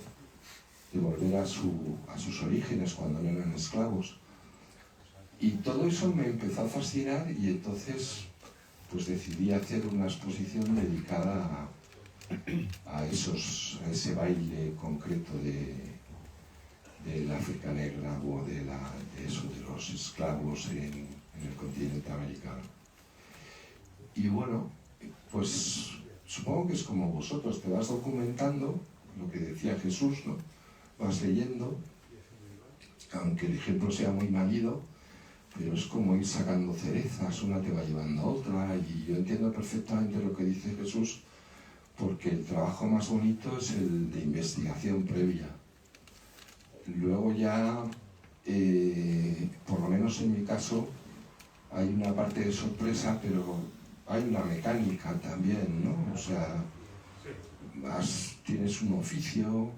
a sus orígenes cuando no eran esclavos. Y todo eso me empezó a fascinar, y entonces pues decidí hacer una exposición dedicada a ese baile concreto del África negra, o de los esclavos en el continente americano. Y bueno, pues supongo que es como vosotros, te vas documentando lo que decía Jesús, ¿no? Vas leyendo, aunque el ejemplo sea muy manido, pero es como ir sacando cerezas, una te va llevando a otra, y yo entiendo perfectamente lo que dice Jesús, porque el trabajo más bonito es el de investigación previa. Luego ya, por lo menos en mi caso, hay una parte de sorpresa, pero hay una mecánica también, ¿no? O sea, tienes un oficio.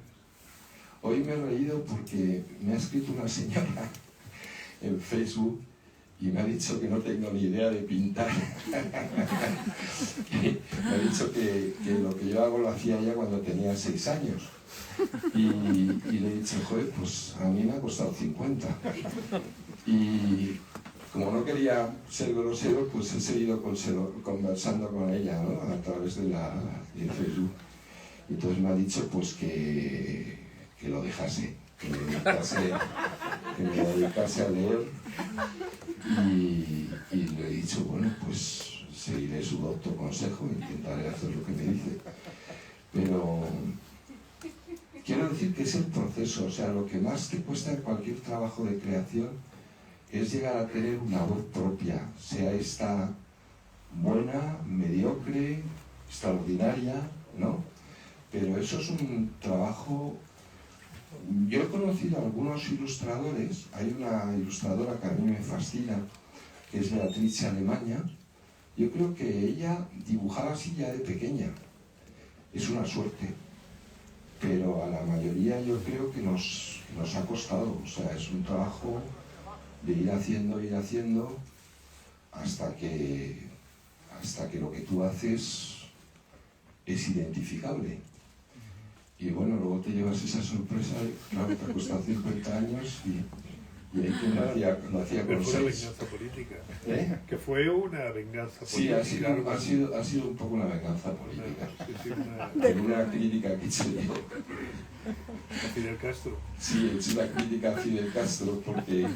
Hoy me he reído porque me ha escrito una señora en Facebook y me ha dicho que no tengo ni idea de pintar. Me ha dicho que lo que yo hago lo hacía ella cuando tenía 6 años. Y le he dicho, joder, pues a mí me ha costado 50. Y como no quería ser grosero, pues he seguido conversando con ella, ¿no? A través de Facebook. Y entonces me ha dicho pues que lo dejase, que me dedicase a leer. Y le he dicho, bueno, pues seguiré su docto consejo, intentaré hacer lo que me dice. Pero quiero decir que es el proceso, o sea, lo que más te cuesta en cualquier trabajo de creación es llegar a tener una voz propia, sea esta buena, mediocre, extraordinaria, ¿no? Pero eso es un trabajo. Yo he conocido a algunos ilustradores, hay una ilustradora que a mí me fascina, que es Beatrice Alemania. Yo creo que ella dibujaba así ya de pequeña, es una suerte, pero a la mayoría yo creo que nos ha costado, o sea, es un trabajo de ir haciendo, hasta que lo que tú haces es identificable. Y bueno, luego te llevas esa sorpresa, claro, te ha costado 50 años y hay quien lo hacía
Pero
con
fue una
6.
venganza política.
¿Eh?
Que fue una venganza
Sí,
política.
ha sido un poco una venganza política.
Sí,
Una crítica que he hecho yo.
a Fidel Castro.
Sí, he hecho una crítica a Fidel Castro porque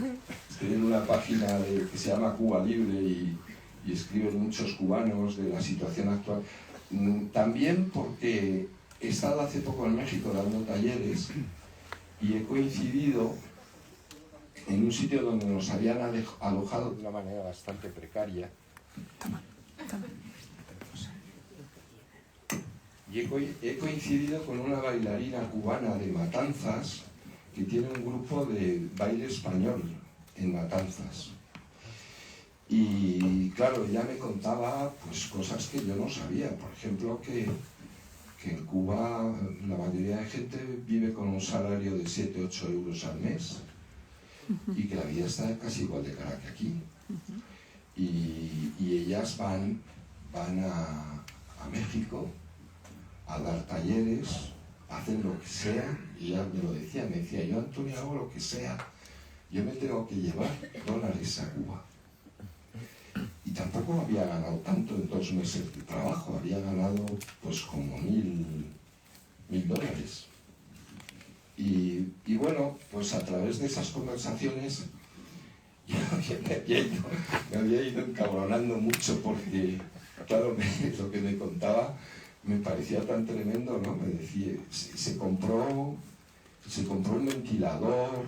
estoy en una página que se llama Cuba Libre y escriben muchos cubanos de la situación actual. También porque he estado hace poco en México dando talleres y he coincidido en un sitio donde nos habían alojado de una manera bastante precaria. Y he coincidido con una bailarina cubana de Matanzas que tiene un grupo de baile español en Matanzas. Y claro, ella me contaba pues cosas que yo no sabía. Por ejemplo, que en Cuba la mayoría de gente vive con un salario de 7-8 euros al mes y que la vida está casi igual de cara que aquí. Y ellas van a México a dar talleres, hacen lo que sea, y ella me lo decía, yo Antonio hago lo que sea, yo me tengo que llevar dólares a Cuba. Y tampoco había ganado tanto en 2 meses de trabajo, había ganado pues como $1.000. Y bueno, pues a través de esas conversaciones yo me había ido encabronando mucho porque, claro, lo que me contaba me parecía tan tremendo, ¿no? Me decía, se compró un ventilador,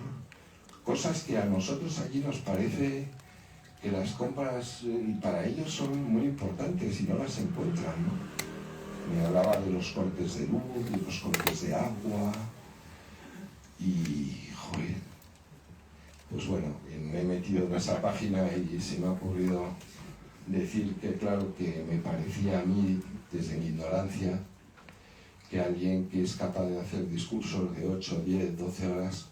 cosas que a nosotros aquí nos parece que las compras para ellos son muy importantes y no las encuentran, ¿no? Me hablaba de los cortes de luz, de los cortes de agua y, joder, pues bueno, me he metido en esa página y se me ha ocurrido decir que, claro, que me parecía a mí, desde mi ignorancia, que alguien que es capaz de hacer discursos de 8, 10, 12 horas,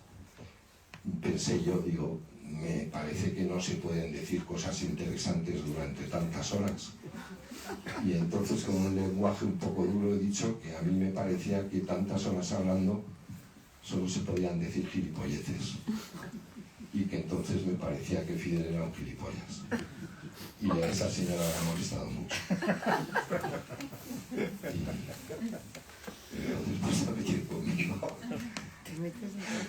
pensé yo, digo, me parece que no se pueden decir cosas interesantes durante tantas horas. Y entonces, con un lenguaje un poco duro, he dicho que a mí me parecía que tantas horas hablando solo se podían decir gilipolleces. Y que entonces me parecía que Fidel era un gilipollas. Y a esa señora la ha molestado mucho. Y entonces vas a meter conmigo.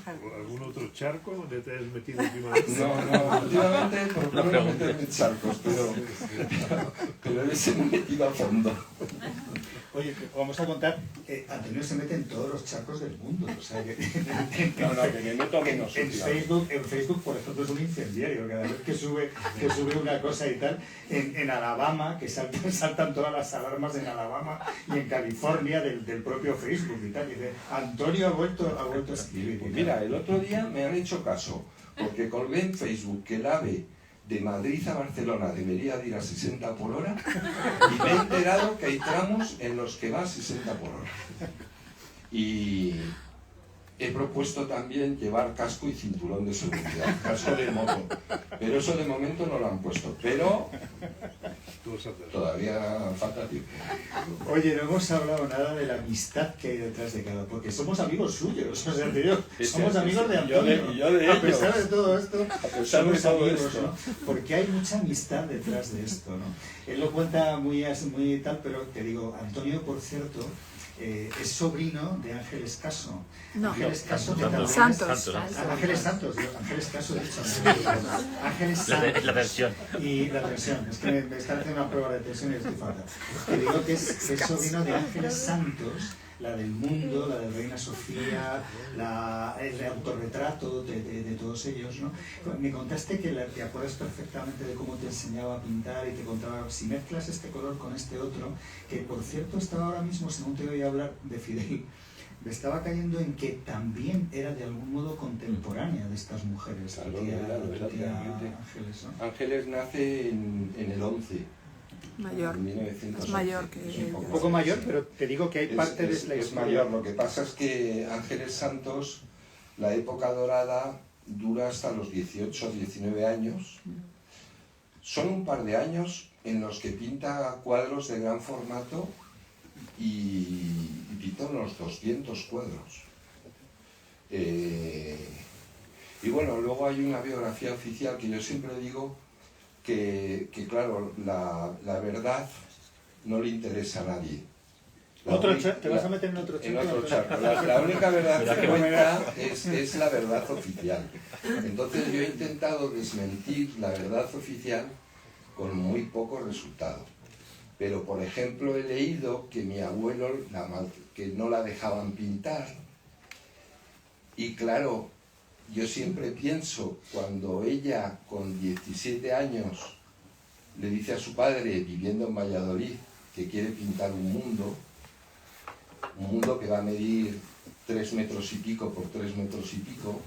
¿Algún otro charco donde te has metido últimamente?
No, últimamente procuro no meterme en charcos, pero ese me he metido a fondo.
Oye, vamos a contar, Antonio se mete en todos los charcos del mundo, o sea que...
No, que me meto menos.
En Facebook, por ejemplo, es un incendiario, cada vez que sube una cosa y tal, en Alabama, que saltan todas las alarmas en Alabama y en California del propio Facebook y tal, y dice, Antonio ha vuelto a escribir.
Pues mira, el otro día me han hecho caso, porque colgué en Facebook que el AVE de Madrid a Barcelona debería de ir a 60 por hora y me he enterado que hay tramos en los que va a 60 por hora. Y he propuesto también llevar casco y cinturón de seguridad, casco de moto, pero eso de momento no lo han puesto, pero todavía falta tiempo.
Oye, no hemos hablado nada de la amistad que hay detrás de cada, porque somos amigos suyos, o sea, tío, somos amigos de Antonio.
Yo de
a pesar de todo esto, somos amigos,
esto.
¿no? Porque hay mucha amistad detrás de esto, ¿no? Él lo cuenta muy tal, pero te digo, Antonio, por cierto, es sobrino de Ángeles Caso.
No.
Ángeles Caso, que también
Santos.
Ángeles Santos, Ángeles Caso, de hecho. Ángeles Santos.
La tensión.
Y la tensión, es que me están haciendo una prueba de tensión y estoy fatal. Te digo que es sobrino de Ángeles Santos, la del Mundo, la de Reina Sofía, el autorretrato de todos ellos, ¿no? Me contaste que te acuerdas perfectamente de cómo te enseñaba a pintar y te contaba, si mezclas este color con este otro, que por cierto estaba ahora mismo, según te oí hablar de Fidel, me estaba cayendo en que también era de algún modo contemporánea de estas mujeres,
Claro,
tu tía
exactamente.
Ángeles, ¿no?
Ángeles nace en el 11.
Mayor.
En 1911.
Es mayor que
Es un
ella.
Un poco mayor, pero te digo que hay parte de la
es
historia.
mayor. Lo que pasa es que Ángeles Santos, la época dorada, dura hasta los 18, 19 años. Son un par de años en los que pinta cuadros de gran formato y pinta unos 200 cuadros. Y bueno, luego hay una biografía oficial que yo siempre digo que claro, la verdad no le interesa a nadie.
¿Te vas a meter en otro
En
charco?
otro charco. La única verdad que cuenta es la verdad oficial. Entonces yo he intentado desmentir la verdad oficial con muy poco resultado. Pero por ejemplo he leído que mi abuelo que no la dejaban pintar. Y claro, yo siempre pienso, cuando ella con 17 años le dice a su padre, viviendo en Valladolid, que quiere pintar un mundo que va a medir 3 metros y pico por 3 metros y pico,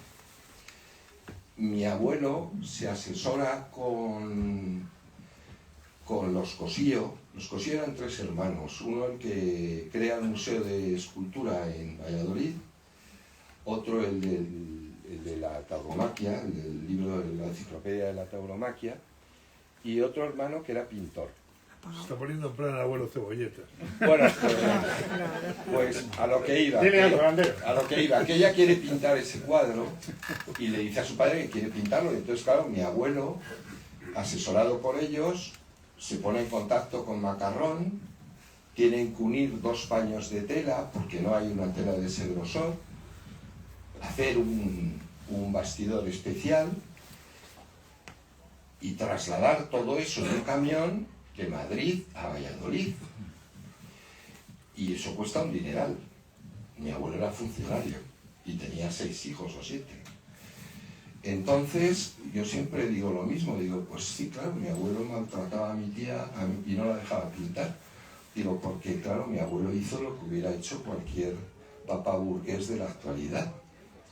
mi abuelo se asesora con los Cosío. Los Cosío eran 3 hermanos, uno el que crea el Museo de Escultura en Valladolid, otro el de la tauromaquia, el del libro de la enciclopedia de la tauromaquia, y otro hermano que era pintor.
Se está poniendo en plan abuelo cebolleta.
Bueno, pues a lo que iba, que ella quiere pintar ese cuadro y le dice a su padre que quiere pintarlo, y entonces claro, mi abuelo, asesorado por ellos, se pone en contacto con Macarrón, tienen que unir 2 paños de tela, porque no hay una tela de ese grosor, hacer un bastidor especial y trasladar todo eso en un camión de Madrid a Valladolid. Y eso cuesta un dineral. Mi abuelo era funcionario y tenía 6 hijos o 7. Entonces yo siempre digo lo mismo, digo, pues sí, claro, mi abuelo maltrataba a mi tía y no la dejaba pintar. Digo, porque claro, mi abuelo hizo lo que hubiera hecho cualquier papá burgués de la actualidad,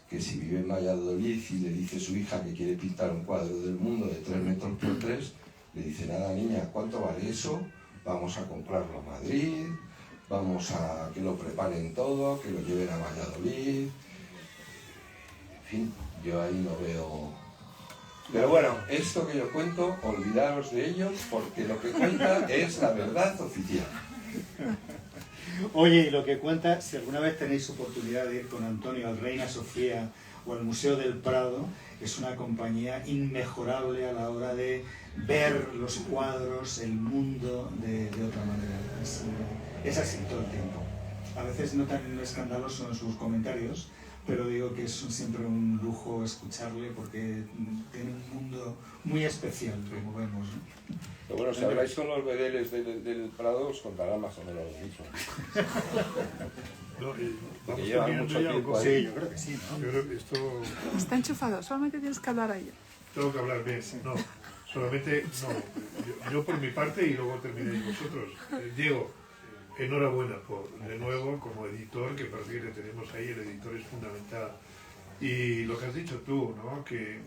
que si vive en Valladolid y le dice a su hija que quiere pintar un cuadro del mundo de 3 metros por 3, le dice, nada niña, ¿cuánto vale eso? Vamos a comprarlo a Madrid, vamos a que lo preparen todo, que lo lleven a Valladolid. En fin, yo ahí no veo... Pero bueno, esto que yo cuento, olvidaros de ellos, porque lo que cuenta es la verdad oficial.
Oye, y lo que cuenta, si alguna vez tenéis oportunidad de ir con Antonio al Reina Sofía o al Museo del Prado, es una compañía inmejorable a la hora de ver los cuadros, el mundo de otra manera. Es así todo el tiempo. A veces no tan escandaloso en sus comentarios, pero digo que es siempre un lujo escucharle porque tiene un mundo muy especial, como vemos, ¿no?
Pero bueno, si habláis con los bedeles del Prado, os contarán más o menos lo mismo.
No,
Porque
vamos
llevan
terminando
mucho
ya, ¿o
tiempo
cómo?
ahí.
Sí, yo creo que sí, ¿no?
Yo creo que esto
Está enchufado, solamente tienes que hablar a ella.
tengo que hablar bien. No, solamente no. Yo por mi parte y luego terminéis vosotros. Diego, enhorabuena de nuevo como editor, que parece que le tenemos ahí, el editor es fundamental. Y lo que has dicho tú, ¿no? Que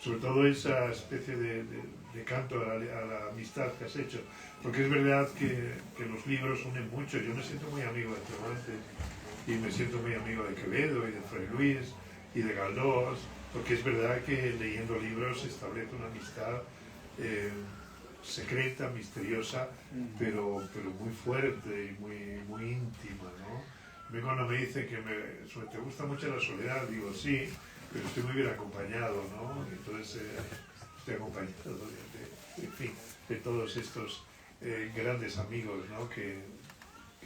sobre todo esa especie de canto a la amistad que has hecho, porque es verdad que los libros unen mucho. Yo me siento muy amigo de Cervantes y me siento muy amigo de Quevedo y de Fray Luis y de Galdós, porque es verdad que leyendo libros se establece una amistad secreta, misteriosa, pero muy fuerte y muy íntima, ¿no? A mí cuando me dicen que te gusta mucho la soledad, digo sí, pero estoy muy bien acompañado, ¿no? Y entonces estoy acompañado de todos estos grandes amigos, ¿no? que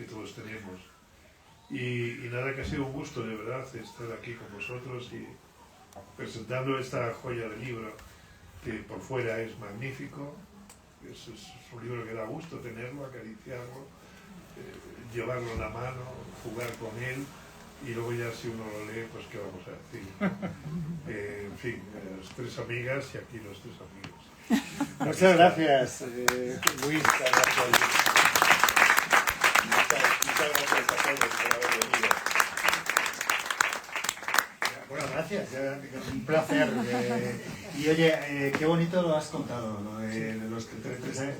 todos tenemos. Y nada, que ha sido un gusto de verdad estar aquí con vosotros y presentando esta joya de libro que por fuera es magnífico. Es un libro que da gusto tenerlo, acariciarlo, llevarlo en la mano, jugar con él, y luego ya si uno lo lee, pues qué vamos a decir, ¿no? En fin, las tres amigas y aquí los tres amigos.
Muchas gracias, Luis.
Muchas gracias a todos por haber venido.
Bueno, gracias, un placer. Y oye, qué bonito lo has contado, lo de los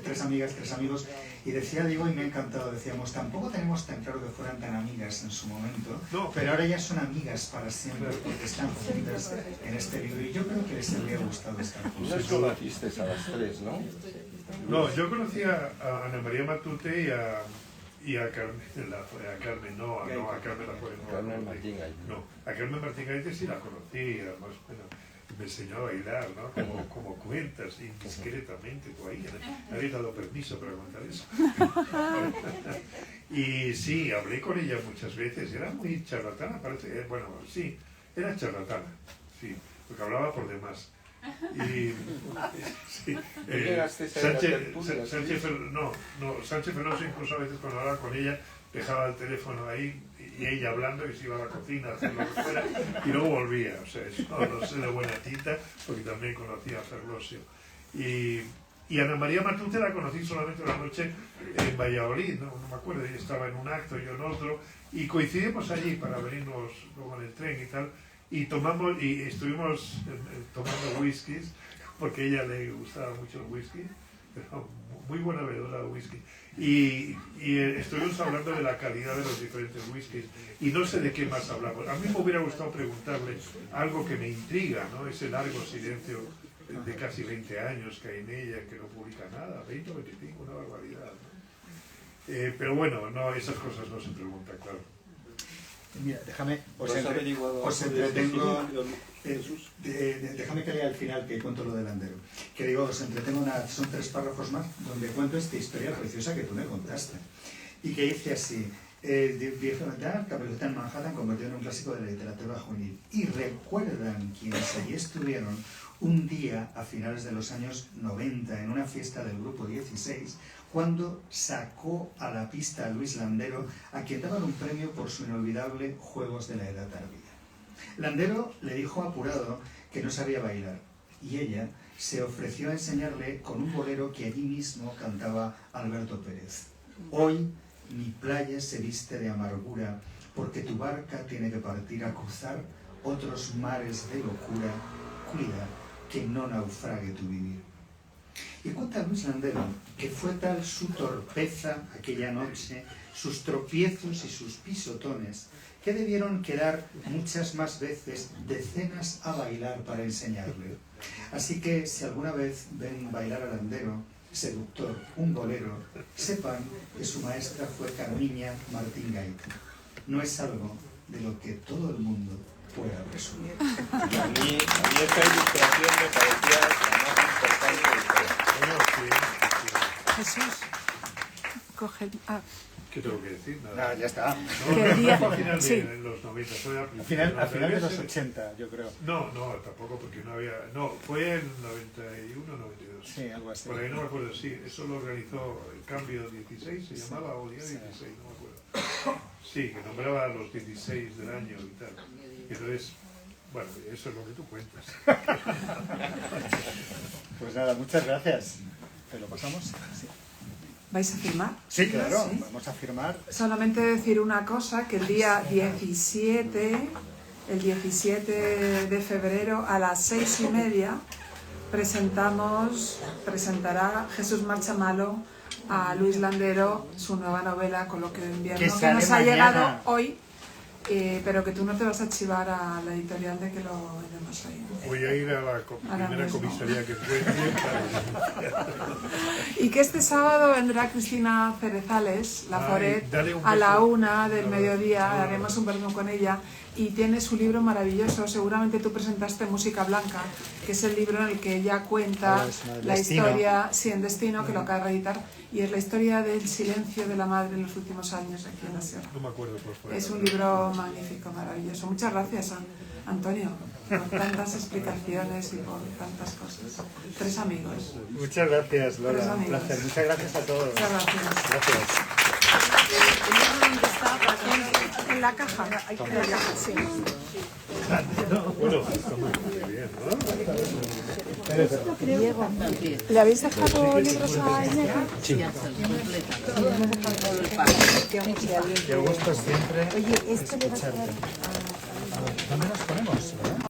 tres amigas, tres amigos. Y decía Diego, y me ha encantado, decíamos, tampoco tenemos tan claro que fueran tan amigas en su momento,
No.
pero ahora ya son amigas para siempre porque están juntas en este libro. Y yo creo que les habría gustado estar
No
juntas.
os conociste a las tres, ¿no?
No, yo conocí a Ana María Matute y a Carmen, a Carmen la Fuente.
Carmen Martín Gaite.
No, a Carmen Martín Gaite sí la conocí, además, bueno, me enseñó a bailar, ¿no? Como cuentas, indiscretamente, tú ahí, me habéis dado permiso para contar eso. Y sí, hablé con ella muchas veces, era muy charlatana, parece, bueno, sí, era charlatana, sí, porque hablaba por demás. Y sí, Sánchez Fernández incluso a veces cuando hablaba con ella dejaba el teléfono ahí y ella hablando y se iba a la cocina a hacer lo que fuera y luego volvía, o sea, eso no sé de buena tinta porque también conocía a Ferlosio. Y Ana María Matute la conocí solamente una noche en Valladolid, no me acuerdo, ella estaba en un acto y yo en otro y coincidimos allí para venirnos luego en el tren y tal. Y estuvimos tomando whiskies, porque a ella le gustaba mucho el whisky, era muy buena bebedora de whisky. Y estuvimos hablando de la calidad de los diferentes whiskies, y no sé de qué más hablamos. A mí me hubiera gustado preguntarle algo que me intriga, ¿no? Ese largo silencio de casi 20 años que hay en ella, que no publica nada, 20 o 25, una barbaridad, ¿no? Pero bueno, no, esas cosas no se preguntan, claro.
Mira, déjame, os
¿Has
entretengo, déjame que lea al final que cuento lo del Landero. Que digo, os entretengo, son 3 párrafos más donde cuento esta historia preciosa que tú me contaste. Y que dice así, Caperucita en Manhattan convirtió en un clásico de la literatura juvenil. Y recuerdan quienes allí estuvieron un día a finales de los años 90 en una fiesta del grupo 16, cuando sacó a la pista a Luis Landero, a quien daban un premio por su inolvidable Juegos de la Edad Tardía. Landero le dijo apurado que no sabía bailar, y ella se ofreció a enseñarle con un bolero que allí mismo cantaba Alberto Pérez. Hoy mi playa se viste de amargura, porque tu barca tiene que partir a cruzar otros mares de locura. Cuida que no naufrague tu vivir. Y cuenta Luis Landero que fue tal su torpeza aquella noche, sus tropiezos y sus pisotones, que debieron quedar muchas más veces decenas a bailar para enseñarle. Así que si alguna vez ven bailar a Landero, seductor, un bolero, sepan que su maestra fue Carmiña Martín Gaite. No es algo de lo que todo el mundo pueda presumir.
A mí esta ilustración me parecía la más importante de todas.
Jesús, coge...
¿Qué tengo que decir?
No,
Nada.
ya está.
No,
Que el día-
fue a final
sí.
de los 90, fue
Al final de
debía
los
ser-
80, yo creo.
No, tampoco, porque no había... No, fue en 91, 92.
Sí, algo así.
Por ahí no me acuerdo, sí, eso lo organizó el Cambio 16, se llamaba, o Día 16, no me acuerdo. Sí, que nombraba a los 16 del año y tal. Y entonces, bueno, eso es lo que tú cuentas.
Pues nada, muchas gracias. ¿Te lo pasamos? Sí,
¿Vais a firmar?
sí, claro,
Sí.
vamos a firmar.
Solamente decir una cosa, que el día 17, el 17 de febrero a las 6:30 presentará Jesús Marchamalo a Luis Landero su nueva novela Coloquio de Invierno,
Que
que
sale
nos ha
mañana.
llegado hoy, pero que tú no te vas a chivar a la editorial de que lo vendemos hoy.
Voy a ir a la
Ahora
primera
mismo.
comisaría que encuentre para...
Y que este sábado vendrá Cristina Cerezales, la
Ay,
Foret,
dale un
a la
beso.
1 del
No,
mediodía,
no.
haremos un vermú con ella, y tiene su libro maravilloso. Seguramente tú presentaste Música Blanca, que es el libro en el que ella cuenta
Es una-
la
Destino.
historia, sí, en Destino, que lo acaba de reeditar, y es la historia del silencio de la madre en los últimos años aquí en la Sierra.
No me acuerdo por favor.
Es un libro magnífico, maravilloso. Muchas gracias, Antonio, por tantas explicaciones y por tantas cosas. 3 amigos.
Muchas gracias,
Tres
Lola. Un
amigos.
placer. Muchas gracias a todos.
Muchas gracias.
Gracias.
En la caja. En la caja, sí.
Bueno, está muy bien, ¿no?
¿Le habéis dejado libros a Iñaki?
Qué gusto siempre
Oye, esto le va a
escucharte.
quedar
¿Dónde nos ponemos?